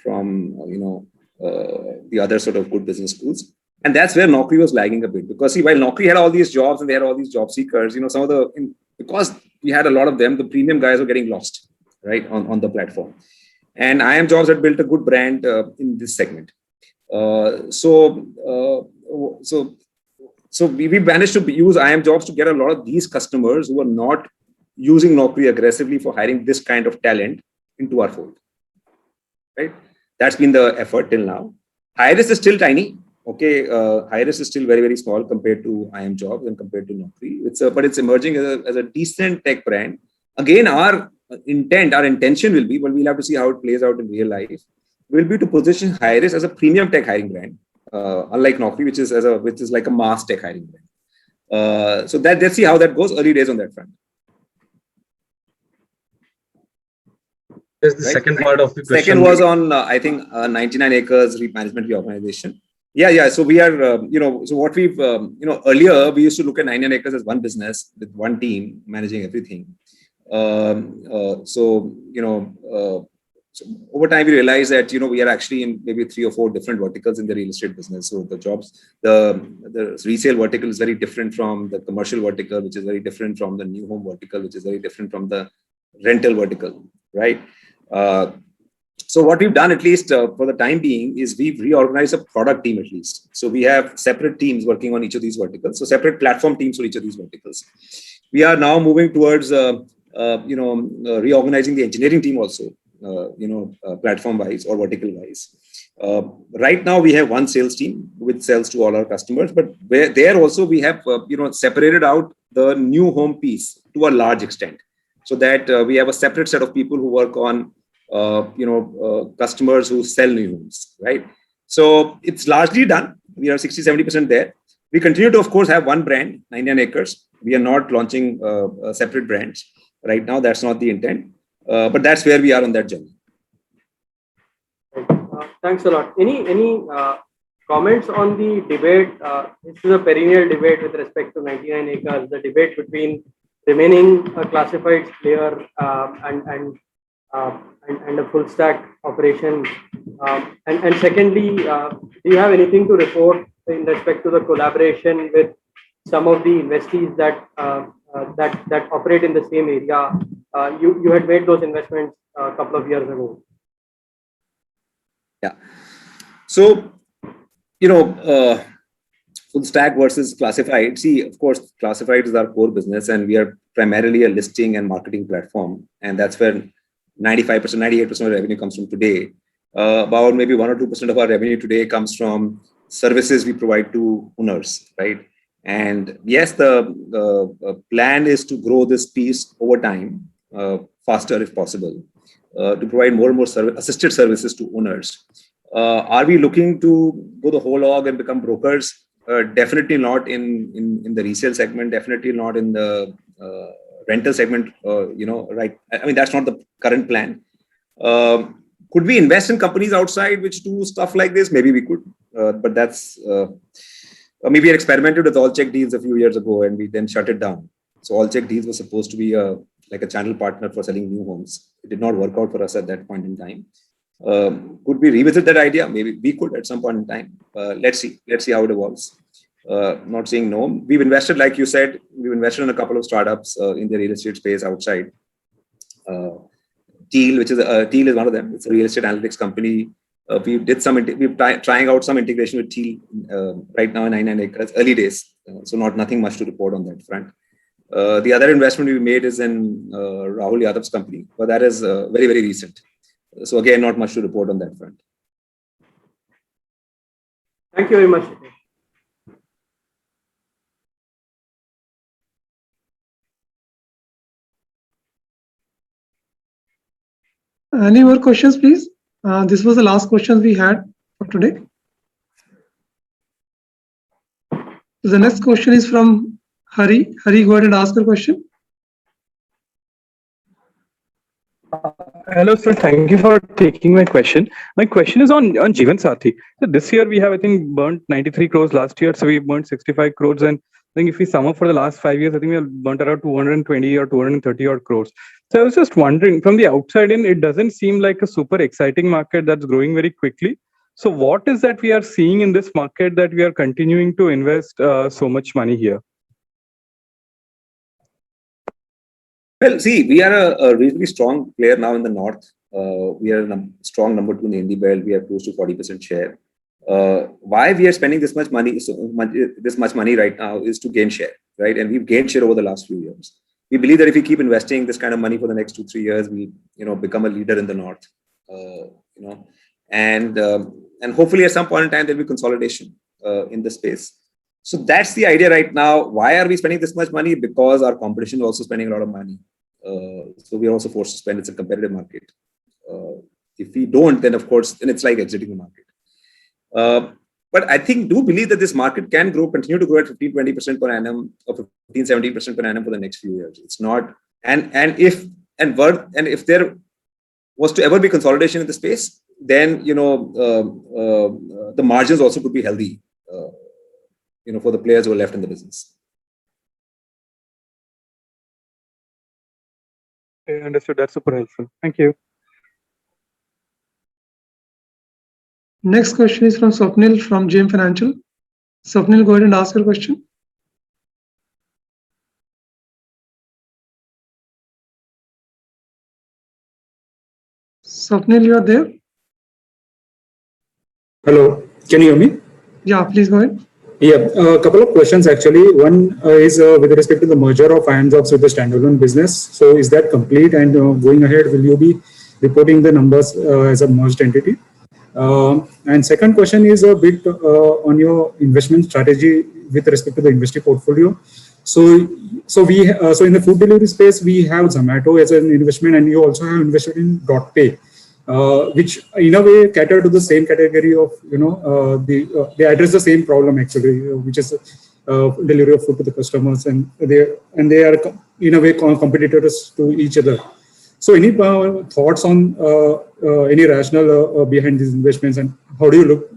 from, the other sort of good business schools. And that's where Naukri was lagging a bit, because see, while Naukri had all these jobs and they had all these job seekers, some of because we had a lot of them, the premium guys were getting lost, right, on the platform. And iimjobs had built a good brand in this segment. So we managed to use iimjobs to get a lot of these customers who are not using Naukri aggressively for hiring this kind of talent into our fold, right? That's been the effort till now. Hirist is still tiny. Okay, Hirist is still very, very small compared to iimjobs and compared to Naukri. But it's emerging as a decent tech brand. Again, our intention will be, but we'll have to see how it plays out in real life, will be to position Hirist as a premium tech hiring brand, unlike Naukri, which is like a mass tech hiring brand. So let's see how that goes. Early days on that front. There's the second part of the question. Second was on, I think, 99acres management reorganization. Yeah. So we are, so what we've, earlier we used to look at 99acres as one business with one team managing everything. So over time we realized that, we are actually in maybe 3 or 4 different verticals in the real estate business. So the resale vertical is very different from the commercial vertical, which is very different from the new home vertical, which is very different from the rental vertical, right? So what we've done, at least for the time being, is we've reorganized a product team at least. So we have separate teams working on each of these verticals. So separate platform teams for each of these verticals. We are now moving towards, reorganizing the engineering team also, platform-wise or vertical-wise. Right now, we have one sales team which sells to all our customers, but there also we have, separated out the new home piece to a large extent, so that we have a separate set of people who work on, customers who sell new homes, right? So it's largely done. We are 60-70% there. We continue to, of course, have one brand, 99acres. We are not launching separate brands right now. That's not the intent, but that's where we are on that journey. Thanks a lot. Any comments on the debate? This is a perennial debate with respect to 99acres. The debate between remaining a classified player and a full stack operation. And secondly, do you have anything to report in respect to the collaboration with some of the investees that operate in the same area? You had made those investments a couple of years ago. Yeah. So, full stack versus classified. See, of course, classified is our core business, and we are primarily a listing and marketing platform. And that's where 95%, 98% of revenue comes from today. About maybe 1 or 2% of our revenue today comes from services we provide to owners, right? And yes, the plan is to grow this piece over time, faster if possible, to provide more and more assisted services to owners. Are we looking to go the whole hog and become brokers? Definitely not in the resale segment. Definitely not in the rental segment. Right? I mean, that's not the current plan. Could we invest in companies outside which do stuff like this? Maybe we could, but that's. Maybe we experimented with Allcheck Deals a few years ago, and we then shut it down. So Allcheck Deals was supposed to be like a channel partner for selling new homes. It did not work out for us at that point in time. Could we revisit that idea? Maybe we could at some point in time. Let's see how it evolves. Not saying no. We've invested, like you said, we've invested in a couple of startups in the real estate space outside. Teal is one of them. It's a real estate analytics company. We're trying out some integration with Teal right now in 99acres, early days. So nothing much to report on that front. The other investment we made is in Rahul Yadav's company, but that is very, very recent. So again, not much to report on that front. Thank you very much. Any more questions, please? This was the last question we had for today. The next question is from Hari. Hari, go ahead and ask your question. Hello, sir. Thank you for taking my question. My question is on Jeevansathi. So this year we have, I think, burnt 93 crores last year. So we burnt 65 crores. And I think if we sum up for the last 5 years, I think we have burnt around 220 or 230 odd crores. So I was just wondering, from the outside in, it doesn't seem like a super exciting market that's growing very quickly. So what is that we are seeing in this market that we are continuing to invest so much money here? Well, see, we are a reasonably strong player now in the north. We are a strong number 2 in the Hindi belt. We have close to 40% share. Why we are spending this much money right now is to gain share, right? And we've gained share over the last few years. We believe that if we keep investing this kind of money for the next 2-3 years, we become a leader in the north. And hopefully at some point in time there'll be consolidation in the space. So that's the idea right now. Why are we spending this much money? Because our competition is also spending a lot of money. So we are also forced to spend. It's a competitive market. If we don't, then of course, then it's like exiting the market. But I do believe that this market can continue to grow at 15-20% per annum, or 15-17% per annum for the next few years. It's not, and if there was to ever be consolidation in the space, then the margins also could be healthy, for the players who are left in the business. I understood. That's super helpful. Thank you. Next question is from Swapnil from JM Financial. Swapnil, go ahead and ask your question. Swapnil, you are there? Hello, can you hear me? Yeah, please go ahead. Yeah, a couple of questions actually. One is with respect to the merger of iimjobs with the standalone business. So is that complete? And going ahead, will you be reporting the numbers as a merged entity? And second question is a bit on your investment strategy with respect to the investor portfolio. So in the food delivery space, we have Zomato as an investment, and you also have invested in DotPe, which in a way cater to the same category of they address the same problem actually, which is delivery of food to the customers, and they are in a way competitors to each other. So any thoughts on any rationale behind these investments, and how do you look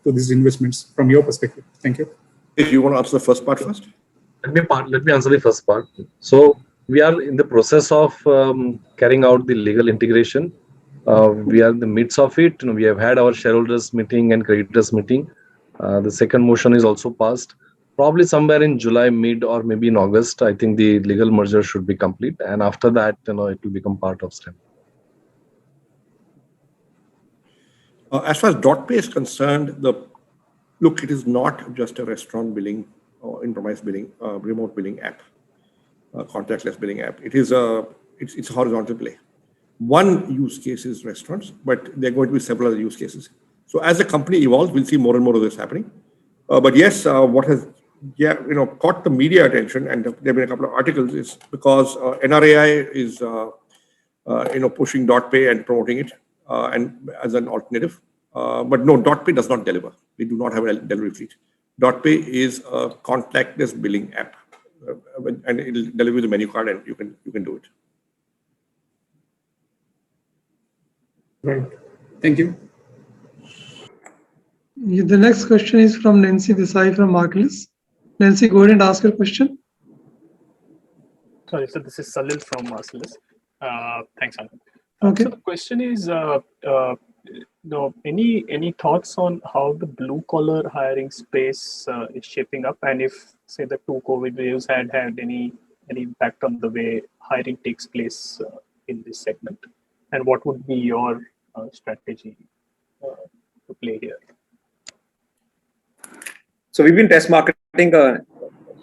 to these investments from your perspective? Thank you. If you want to answer the first part first. Let me answer the first part. So we are in the process of carrying out the legal integration. We are in the midst of it. We have had our shareholders meeting and creditors meeting. The second motion is also passed. Probably somewhere in July, mid or maybe in August, I think the legal merger should be complete. And after that, it will become part of STEM. As far as DotPe is concerned, look, it is not just a restaurant billing or in-premise billing, remote billing app, contactless billing app. It's a horizontal play. One use case is restaurants, but there are going to be several other use cases. So as the company evolves, we'll see more and more of this happening. But yes, what has caught the media attention, and there have been a couple of articles, is because NRAI is pushing DotPe and promoting it and as an alternative. But no, DotPe does not deliver. We do not have a delivery fleet. DotPay is a contactless billing app, and it'll deliver you the menu card, and you can do it. Right. Thank you. The next question is from Nancy Desai from Marcellus. Nancy, go ahead and ask your question. Sorry, so this is Salil from Marcellus. Thanks, Anand. Okay. So the question is, any thoughts on how the blue collar hiring space is shaping up, and if, say, the two COVID waves had any impact on the way hiring takes place in this segment, and what would be your strategy to play here? So we've been test marketing a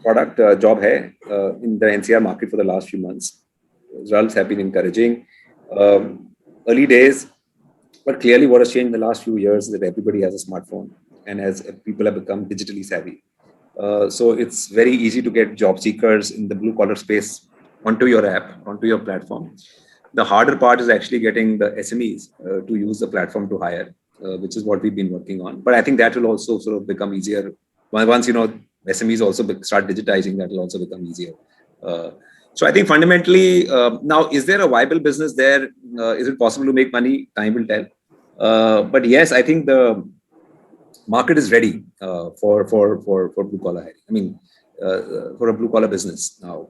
product, Job Hai, in the NCR market for the last few months. Results have been encouraging. Early days, but clearly what has changed in the last few years is that everybody has a smartphone, and as people have become digitally savvy. So it's very easy to get job seekers in the blue collar space onto your app, onto your platform. The harder part is actually getting the SMEs to use the platform to hire, which is what we've been working on. But I think that will also sort of become easier. Once, SMEs also start digitizing, that will also become easier. So I think fundamentally, now, is there a viable business there? Is it possible to make money? Time will tell. But yes, I think the market is ready for blue collar hiring. I mean, for a blue collar business now.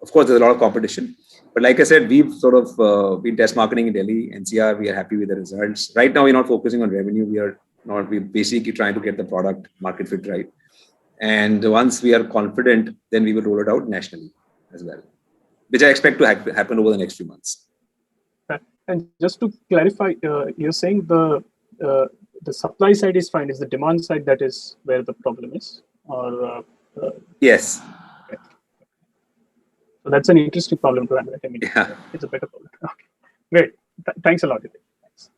Of course, there's a lot of competition. But like I said, we've sort of been test marketing in Delhi, NCR. We are happy with the results. Right now, we're not focusing on revenue. We're basically trying to get the product market fit right. And once we are confident, then we will roll it out nationally as well, which I expect to happen over the next few months. And just to clarify, you're saying the supply side is fine. Is the demand side that is where the problem is? Or yes. Okay. So that's an interesting problem to handle. I mean, yeah. It's a better problem. Okay, great. Thanks a lot. Thanks.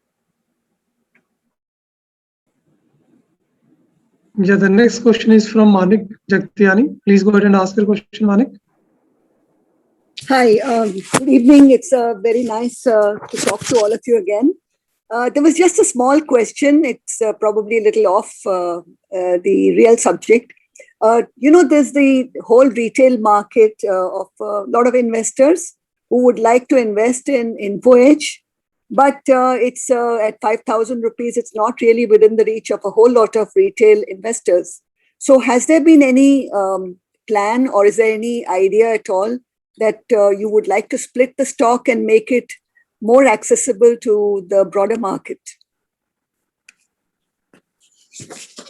Yeah, the next question is from Manik Jagtiani. Please go ahead and ask your question, Manik. Hi, good evening. It's very nice to talk to all of you again. There was just a small question. It's probably a little off the real subject. There's the whole retail market of a lot of investors who would like to invest in Info Edge, but it's at 5,000 rupees. It's not really within the reach of a whole lot of retail investors. So has there been any plan, or is there any idea at all that you would like to split the stock and make it more accessible to the broader market?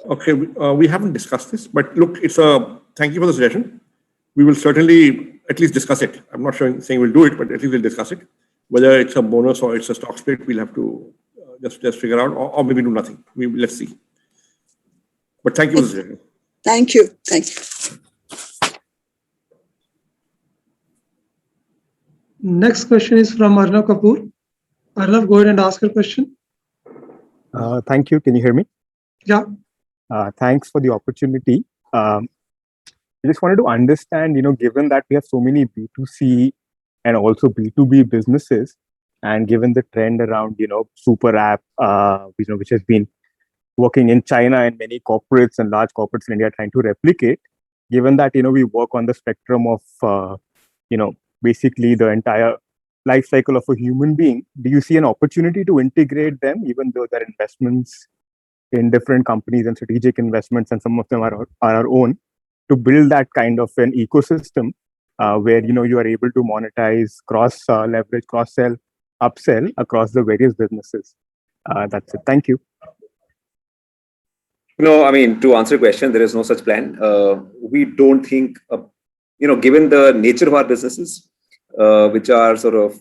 Okay, we haven't discussed this, but look, thank you for the suggestion. We will certainly at least discuss it. I'm not saying we'll do it, but at least we'll discuss it. Whether it's a bonus or it's a stock split, we'll have to just figure out, or maybe do nothing. Let's see. But thank you for the suggestion. Thank you. Thank you. Next question is from Arnav Kapoor. Arnav, go ahead and ask your question. Thank you. Can you hear me? Yeah. Thanks for the opportunity. I just wanted to understand, given that we have so many B2C and also B2B businesses, and given the trend around, super app, which has been working in China, and many corporates and large corporates in India trying to replicate, given that, we work on the spectrum of, basically the entire life cycle of a human being, do you see an opportunity to integrate them, even though their investments in different companies and strategic investments, and some of them are our own, to build that kind of an ecosystem where, you are able to monetize, leverage, cross-sell, upsell across the various businesses? That's it. Thank you. No, I mean, to answer your question, there is no such plan. We don't think, given the nature of our businesses, which are sort of,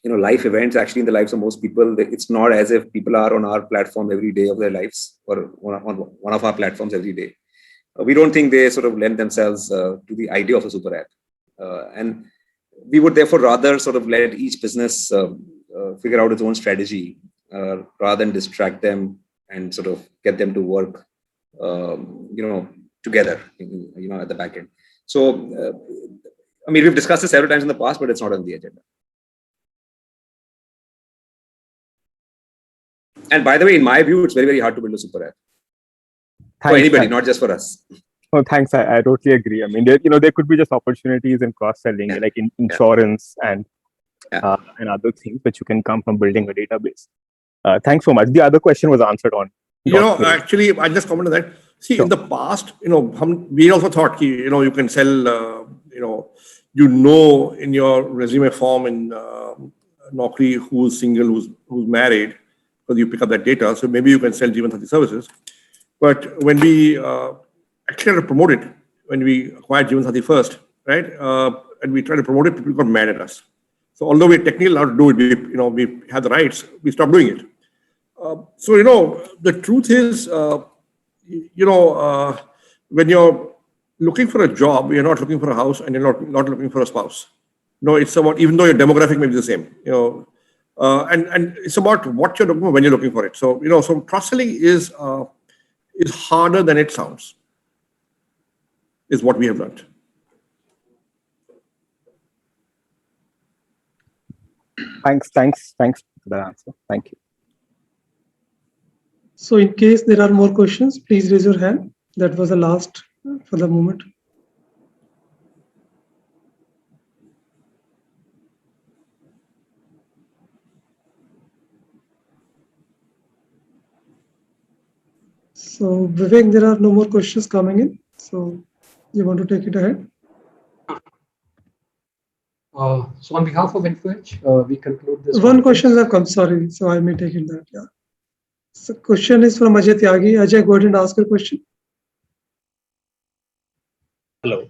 life events actually in the lives of most people, it's not as if people are on our platform every day of their lives, or on one of our platforms every day. We don't think they sort of lend themselves to the idea of a super app. And we would therefore rather sort of let each business figure out its own strategy rather than distract them and sort of get them to work, together, at the back end. So, we've discussed this several times in the past, but it's not on the agenda. And by the way, in my view, it's very, very hard to build a super app. For anybody, not just for us. Oh, thanks. I totally agree. I mean, there could be just opportunities in cross-selling, like in insurance and other things which you can come from building a database. Thanks so much. The other question was answered on. Actually, I just commented that. See, in the past, we also thought, you can sell, in your resume form in Naukri who's single, who's married, because you pick up that data. So maybe you can sell Jeevan Sathi services. But when we actually had to promote it, when we acquired Jeevan Sathi first, right, and we tried to promote it, people got mad at us. So although we're technically allowed to do it, we have the rights, we stopped doing it. The truth is, when you're looking for a job, you're not looking for a house and you're not looking for a spouse. It's about, even though your demographic may be the same, and it's about what you're looking for when you're looking for it. So, so cross-selling is harder than it sounds, is what we have learned. Thanks for that answer. Thank you. So in case there are more questions, please raise your hand. That was the last for the moment. So Vivek, there are no more questions coming in. So you want to take it ahead? So on behalf of InfoEdge, we conclude this. One question has come, sorry. So I may take it that, yeah. So question is from Ajay Tyagi. Ajay, go ahead and ask your question. Hello.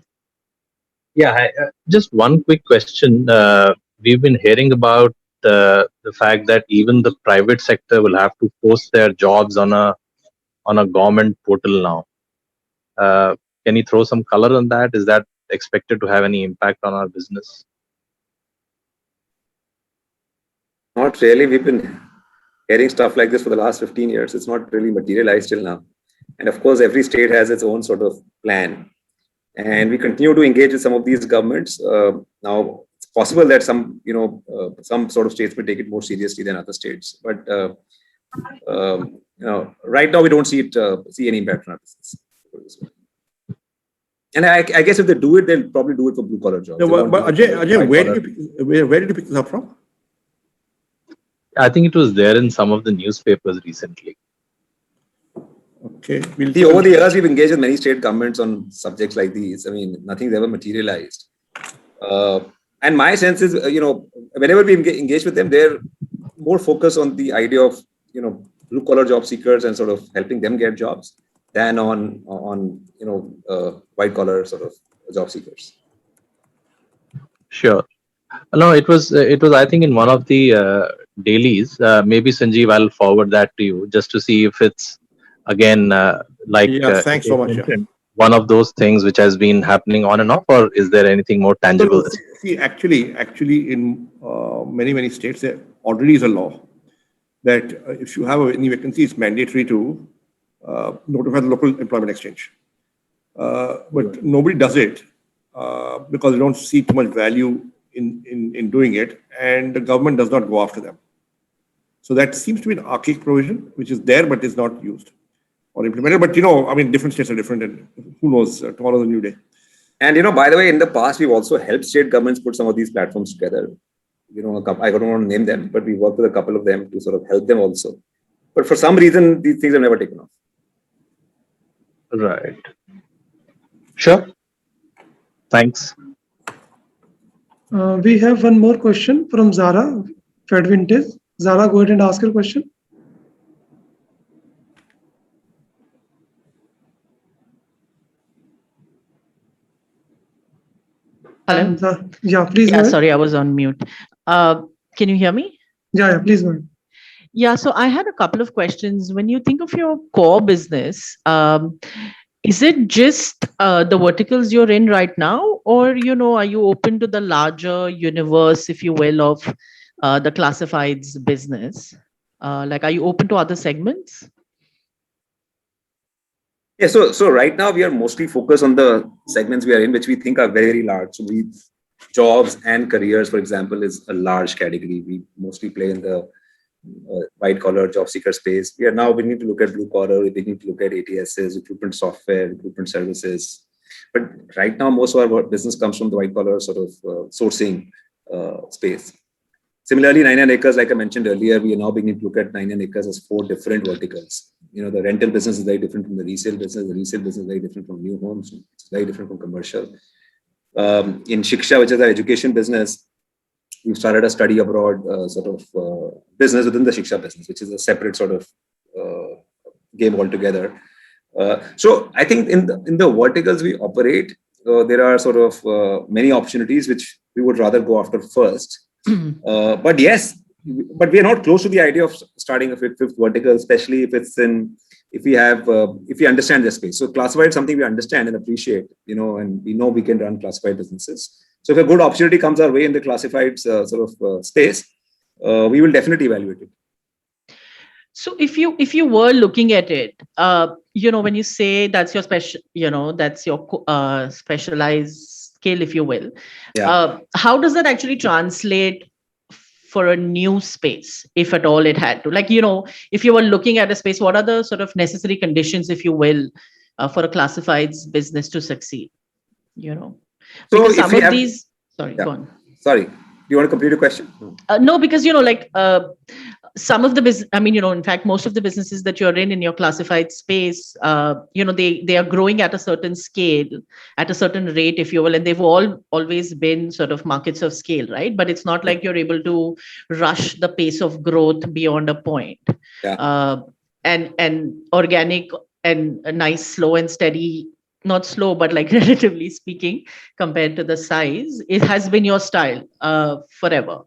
Yeah, just one quick question. We've been hearing about the fact that even the private sector will have to post their jobs on a government portal now. Can you throw some color on that? Is that expected to have any impact on our business? Not really. We've been hearing stuff like this for the last 15 years. It's not really materialized till now. And of course, every state has its own sort of plan. And we continue to engage with some of these governments. Now, it's possible that some sort of states may take it more seriously than other states. But right now we don't see any impact on our business. And I guess if they do it, they'll probably do it for blue collar jobs. No, but Ajay, where did you pick this up from? I think it was there in some of the newspapers recently. Okay. See, over the years, we've engaged with many state governments on subjects like these. I mean, nothing's ever materialized. And my sense is, whenever we engage with them, they're more focused on the idea of, blue collar job seekers and sort of helping them get jobs than on white collar sort of job seekers. Sure. No, it was I think in one of the dailies. Maybe Sanjeev, I'll forward that to you just to see if it's again thanks so much. One of those things which has been happening on and off, or is there anything more tangible? See, actually, in many states, there already is a law that if you have any vacancy, it's mandatory to notify the local employment exchange. But nobody does it because they don't see too much value in doing it, and the government does not go after them. So that seems to be an archaic provision, which is there but is not used or implemented. But different states are different, and who knows? Tomorrow's a new day. And by the way, in the past, we've also helped state governments put some of these platforms together. I don't want to name them, but we worked with a couple of them to sort of help them also. But for some reason, these things have never taken off. Right. Sure. Thanks. We have one more question from Zara, Fed Vintage. Zara, go ahead and ask your question. Hello. Yeah, please. Yeah, sorry, I was on mute. Can you hear me? Yeah, please go ahead. Yeah, so I had a couple of questions. When you think of your core business, is it just the verticals you're in right now, or are you open to the larger universe, if you will, of the classifieds business? Are you open to other segments? Yeah, so right now we are mostly focused on the segments we are in, which we think are very large. So jobs and careers, for example, is a large category. We mostly play in the white collar job seeker space. We are now beginning to look at blue collar. We're beginning to look at ATSs, recruitment software, recruitment services. But right now, most of our business comes from the white collar sort of sourcing space. Similarly, 99acres, like I mentioned earlier, we are now beginning to look at 99acres as 4 different verticals. The rental business is very different from the resale business. The resale business is very different from new homes. It's very different from commercial. In Shiksha, which is our education business, we've started a study abroad business within the Shiksha business, which is a separate sort of game altogether. So I think in the verticals we operate, there are sort of many opportunities which we would rather go after first. But we are not close to the idea of starting a fifth vertical, especially if we understand the space. So classified is something we understand and appreciate, and we know we can run classified businesses. So if a good opportunity comes our way in the classified space, we will definitely evaluate it. So if you were looking at it, when you say that's your that's your specialized skill, if you will, how does that actually translate for a new space, if at all it had to? Like, if you were looking at a space, what are the sort of necessary conditions, if you will, for a classifieds business to succeed? Because some of these. Sorry, go on. Sorry, do you want to complete your question? No, because some of the business, in fact, most of the businesses that you're in your classified space, they are growing at a certain scale, at a certain rate, if you will, and they've always been sort of markets of scale, right? But it's not like you're able to rush the pace of growth beyond a point. And organic and a nice, slow and steady, not slow, but like relatively speaking, compared to the size, it has been your style forever.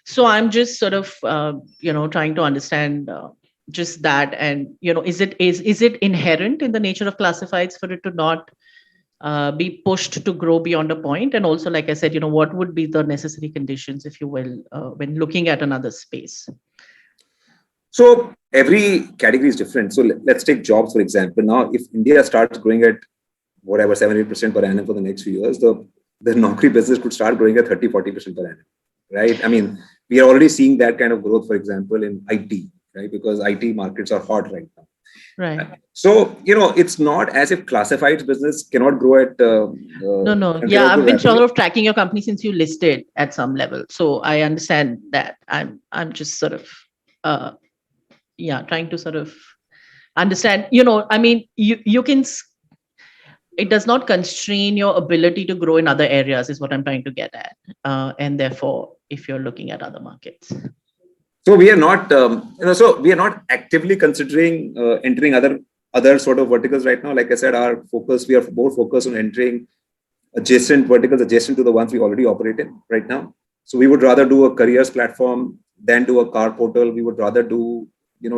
So I'm just sort of, trying to understand just that. And, is it inherent in the nature of classifieds for it to not be pushed to grow beyond a point? And also, like I said, what would be the necessary conditions, if you will, when looking at another space? So every category is different. So let's take jobs, for example. Now, if India starts growing at whatever, 7-8% per annum for the next few years, the Naukri business could start growing at 30-40% per annum, right? We are already seeing that kind of growth, for example, in IT, right? Because IT markets are hot right now. Right. So, it's not as if classifieds business cannot grow at... No. Yeah, I've been sort of tracking your company since you listed at some level. So I understand that. I'm just sort of, trying to sort of understand, you can... It does not constrain your ability to grow in other areas, is what I'm trying to get at. And therefore, if you're looking at other markets. So we are not, we are not actively considering entering other sort of verticals right now. Like I said, we are more focused on entering adjacent verticals, adjacent to the ones we already operate in right now. So we would rather do a careers platform than do a car portal. We would rather do,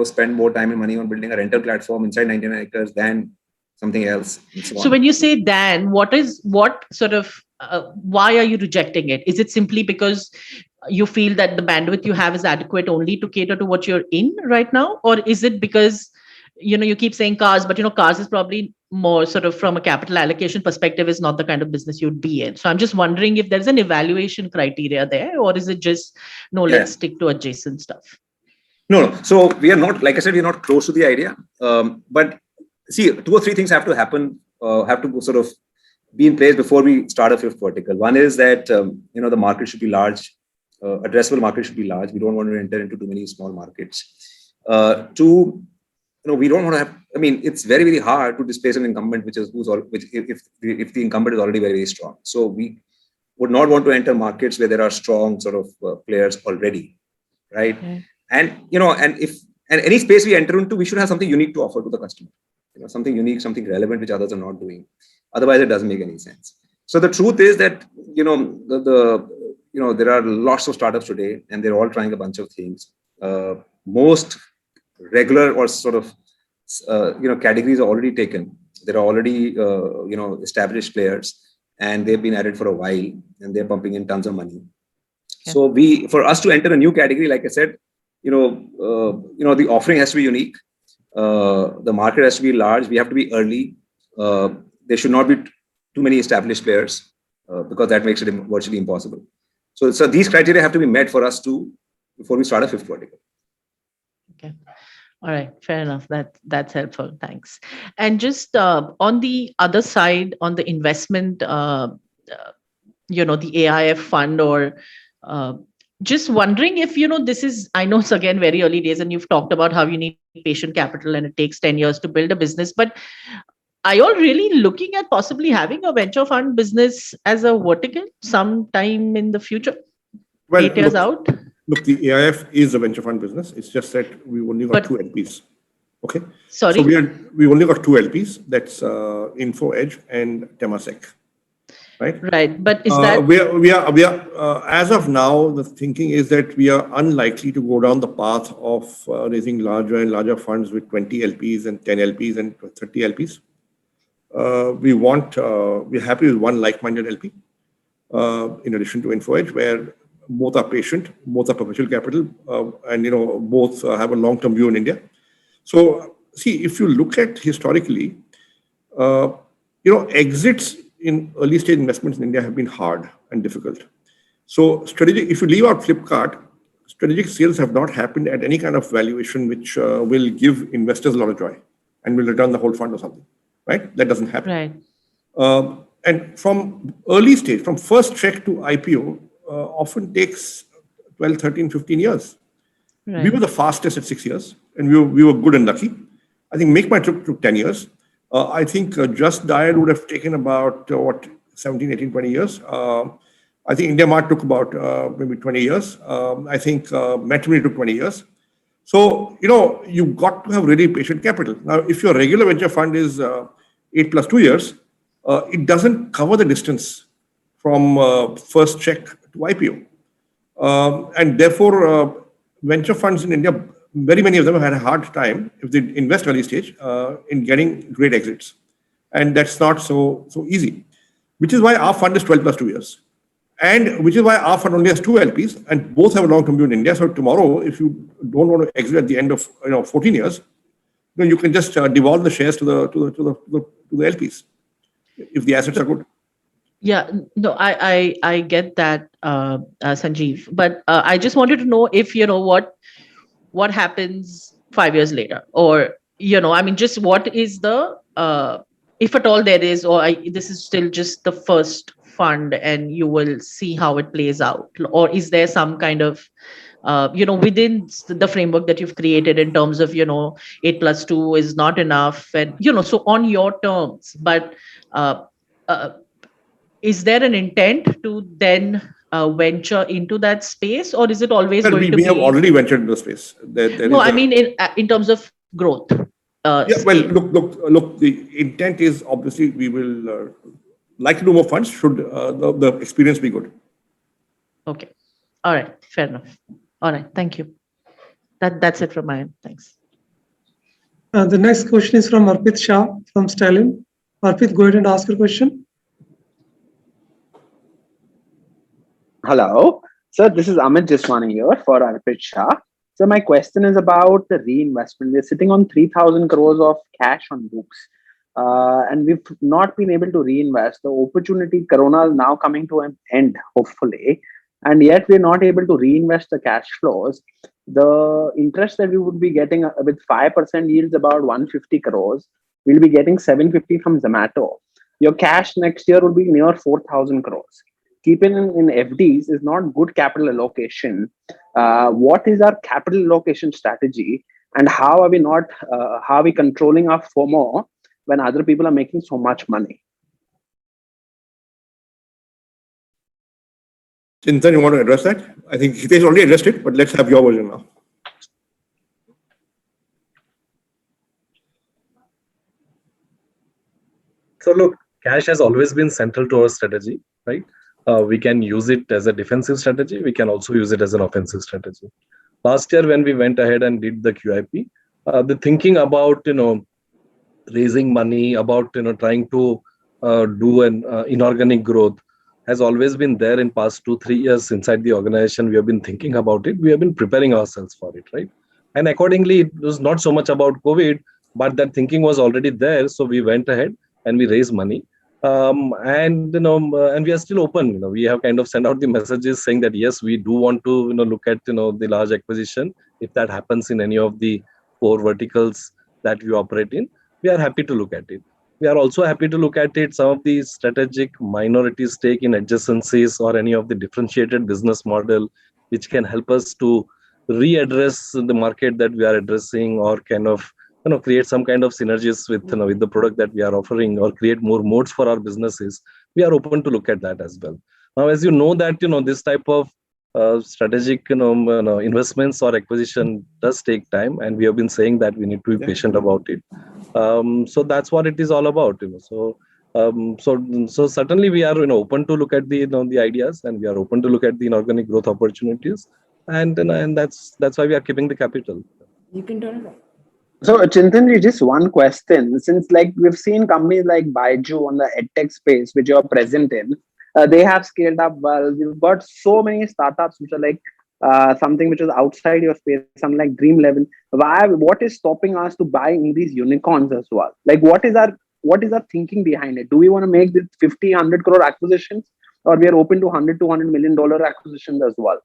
spend more time and money on building a rental platform inside 99acres than something else. So when you say then, why are you rejecting it? Is it simply because you feel that the bandwidth you have is adequate only to cater to what you're in right now? Or is it because, you keep saying cars, but cars is probably more sort of from a capital allocation perspective is not the kind of business you'd be in. So I'm just wondering if there's an evaluation criteria there, or is it just, let's stick to adjacent stuff? No. So we are not, like I said, we're not close to the idea. But see, 2 or 3 things have to happen, have to sort of be in place before we start a fifth vertical. One is that, the market should be large, addressable market should be large. We don't want to enter into too many small markets. 2, we don't want to have, it's very, very hard to displace an incumbent, if the incumbent is already very, very strong. So we would not want to enter markets where there are strong sort of players already, right? Okay. And any space we enter into, we should have something unique to offer to the customer. Something unique, something relevant, which others are not doing. Otherwise, it doesn't make any sense. So the truth is that, there are lots of startups today, and they're all trying a bunch of things. Most regular or sort of, categories are already taken. There are already, established players, and they've been at it for a while, and they're pumping in tons of money. Yeah. So for us to enter a new category, like I said, the offering has to be unique. The market has to be large. We have to be early. There should not be too many established players because that makes it virtually impossible. So these criteria have to be met for us before we start a fifth vertical. All right, fair enough. That's helpful. Thanks. And just on the other side, on the investment, the AIF fund, or uh, just wondering if this is. I know it's again very early days, and you've talked about how you need patient capital and it takes 10 years to build a business. But are you all really looking at possibly having a venture fund business as a vertical sometime in the future? Well, 8 years out? Look, the AIF is a venture fund business. It's just that we only got two LPs. Okay. Sorry. So we only got two LPs. That's Info Edge and Temasek. Right. Right. But is that we are as of now, the thinking is that we are unlikely to go down the path of raising larger and larger funds with 20 LPs and 10 LPs and 30 LPs. We're happy with one like-minded LP, in addition to Info Edge, where both are patient, both are perpetual capital, and both have a long-term view in India. So, see, if you look at historically, exits in early-stage investments in India have been hard and difficult. So, if you leave out Flipkart, strategic sales have not happened at any kind of valuation which will give investors a lot of joy and will return the whole fund or something. Right? That doesn't happen. right? And from early stage, from first check to IPO, often takes 12, 13, 15 years. Right. We were the fastest at 6 years, and we were good and lucky. I think Make My Trip took 10 years. I think Just Dial would have taken about 17, 18, 20 years. I think India Mart took about maybe 20 years. I think Matrimony took 20 years. So, you've got to have really patient capital. Now, if your regular venture fund is 8 plus 2 years, it doesn't cover the distance from first check to IPO. And therefore, venture funds in India, very many of them have had a hard time, if they invest early stage, in getting great exits. And that's not so easy, which is why our fund is 12 plus 2 years. And which is why our fund only has two LPs, and both have a long-term view in India. So tomorrow, if you don't want to exit at the end of 14 years, you can just devolve the shares to the LPs if the assets are good. Yeah, no, I get that, Sanjeev. But I just wanted to know if what happens 5 years later, or just what is the if at all there is, or this is still just the first fund and you will see how it plays out, or is there some kind of within the framework that you've created in terms of 8 plus 2 is not enough, and so on your terms, but is there an intent to then venture into that space, or is it always Well, going to we be? have already ventured into the space. No, I mean in terms of growth. Yeah, well, look. The intent is obviously we will like to do more funds should the experience be good. Okay, all right, fair enough. All right, thank you. That's it from my end. Thanks. The next question is from Arpit Shah from Stallion. Arpit, go ahead and ask your question. Hello, sir. This is Amit Jiswani here for Arpit Shah. So my question is about the reinvestment. We're sitting on 3,000 crores of cash on books, and we've not been able to reinvest. The opportunity, Corona is now coming to an end, hopefully, and yet we're not able to reinvest the cash flows. The interest that we would be getting with 5% yields about 150 crores, we'll be getting 750 from Zomato. Your cash next year will be near 4,000 crores. Keeping in FDs is not good capital allocation. What is our capital allocation strategy, and how are we controlling our FOMO when other people are making so much money? Chintan, you want to address that? I think Hitesh already addressed it, but let's have your version now. So look, cash has always been central to our strategy, right? We can use it as a defensive strategy. We can also use it as an offensive strategy. Last year, when we went ahead and did the QIP, the thinking about raising money, about trying to do an inorganic growth has always been there in past 2-3 years inside the organization. We have been thinking about it. We have been preparing ourselves for it, right? And accordingly, it was not so much about COVID, but that thinking was already there. So we went ahead and we raised money. And we are still open. We have kind of sent out the messages saying that yes, we do want to look at the large acquisition if that happens in any of the 4 verticals that we operate in, we are happy to look at it. We are also happy to look at it, some of the strategic minority stake in adjacencies or any of the differentiated business model, which can help us to readdress the market that we are addressing, or kind of create some kind of synergies with with the product that we are offering, or create more modes for our businesses. We are open to look at that as well. Now, as you know that this type of strategic investments or acquisition does take time, and we have been saying that we need to be patient about it. So that's what it is all about. So certainly we are open to look at the ideas, and we are open to look at the inorganic growth opportunities, and that's why we are keeping the capital. You can turn it off. So, Chintanji, just one question. Since we've seen companies like Baiju on the edtech space, which you're present in, they have scaled up well. We've got so many startups which are something which is outside your space, something like Dream Level. What is stopping us to buy in these unicorns as well? What is our thinking behind it? Do we want to make this 50, 100 crore acquisitions, or we are open to $100, $200 million acquisitions as well?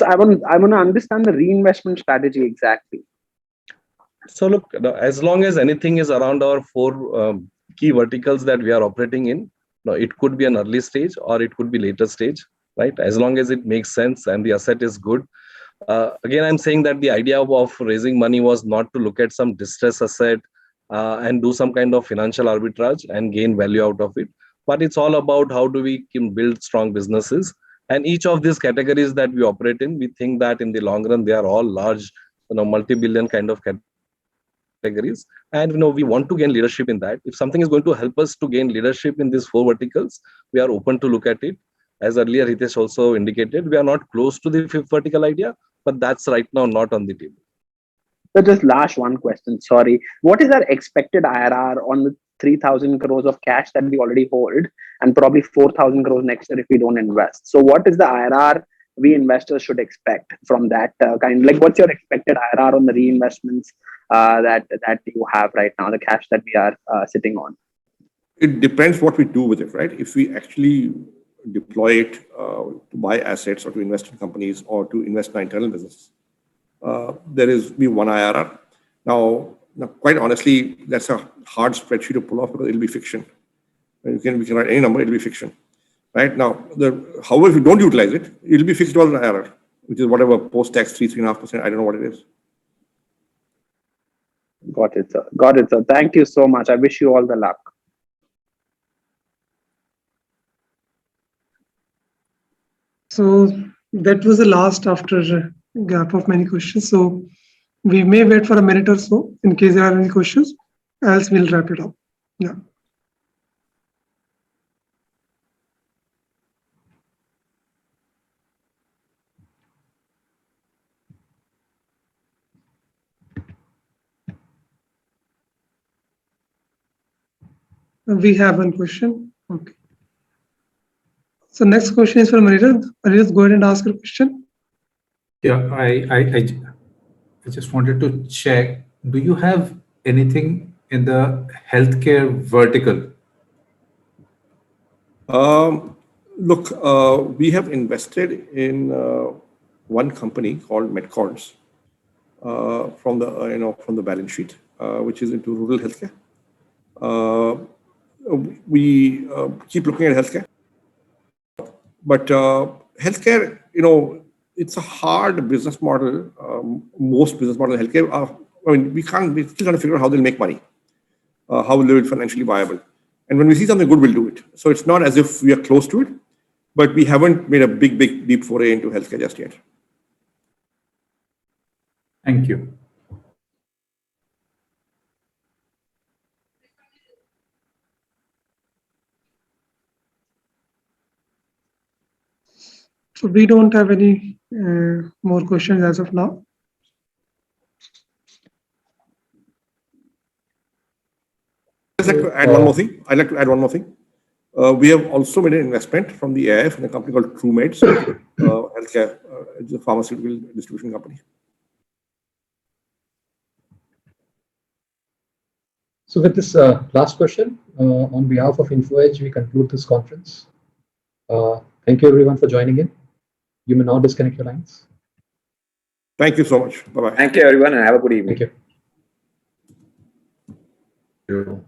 I want to understand the reinvestment strategy exactly. So look, as long as anything is around our 4 key verticals that we are operating in, it could be an early stage or it could be later stage, right? As long as it makes sense and the asset is good. Again, I'm saying that the idea of raising money was not to look at some distress asset and do some kind of financial arbitrage and gain value out of it. But it's all about how do we can build strong businesses. And each of these categories that we operate in, we think that in the long run, they are all large, multi-billion kind of categories. And we want to gain leadership in that. If something is going to help us to gain leadership in these 4 verticals, we are open to look at it. As earlier Hitesh also indicated, we are not close to the 5th vertical idea, but that's right now not on the table. So just last one question, sorry. What is our expected IRR on the 3,000 crores of cash that we already hold, and probably 4,000 crores next year if we don't invest? So what is the IRR we investors should expect from that kind? What's your expected IRR on the reinvestments that you have right now, the cash that we are sitting on? It depends what we do with it, right? If we actually deploy it to buy assets or to invest in companies or to invest in our internal business, there is one IRR. Now, quite honestly, that's a hard spreadsheet to pull off because it'll be fiction. We can write any number, it'll be fiction. Right now, however, if you don't utilize it, it'll be fixed $6 IRR, which is whatever post-tax 3.5%. I don't know what it is. Got it, sir. Got it, sir. Thank you so much. I wish you all the luck. So that was the last after a gap of many questions. So we may wait for a minute or so in case there are any questions, else we'll wrap it up. Yeah. We have one question. Okay. So next question is from Anirudh. Anirudh, go ahead and ask your question. Yeah, I just wanted to check. Do you have anything in the healthcare vertical? Look, we have invested in one company called MedCords from the balance sheet, which is into rural healthcare. We keep looking at healthcare, but healthcare, it's a hard business model. Most business models in healthcare, we're still trying to figure out how they'll make money, how will they be financially viable. And when we see something good, we'll do it. So it's not as if we are close to it, but we haven't made a big deep foray into healthcare just yet. Thank you. So we don't have any more questions as of now. I'd like to add one more thing. We have also made an investment from the AIF in a company called TrueMeds, healthcare, it's a pharmaceutical distribution company. So with this last question, on behalf of InfoEdge, we conclude this conference. Thank you everyone for joining in. You may now disconnect your lines. Thank you so much. Bye-bye. Thank you, everyone, and have a good evening. Thank you.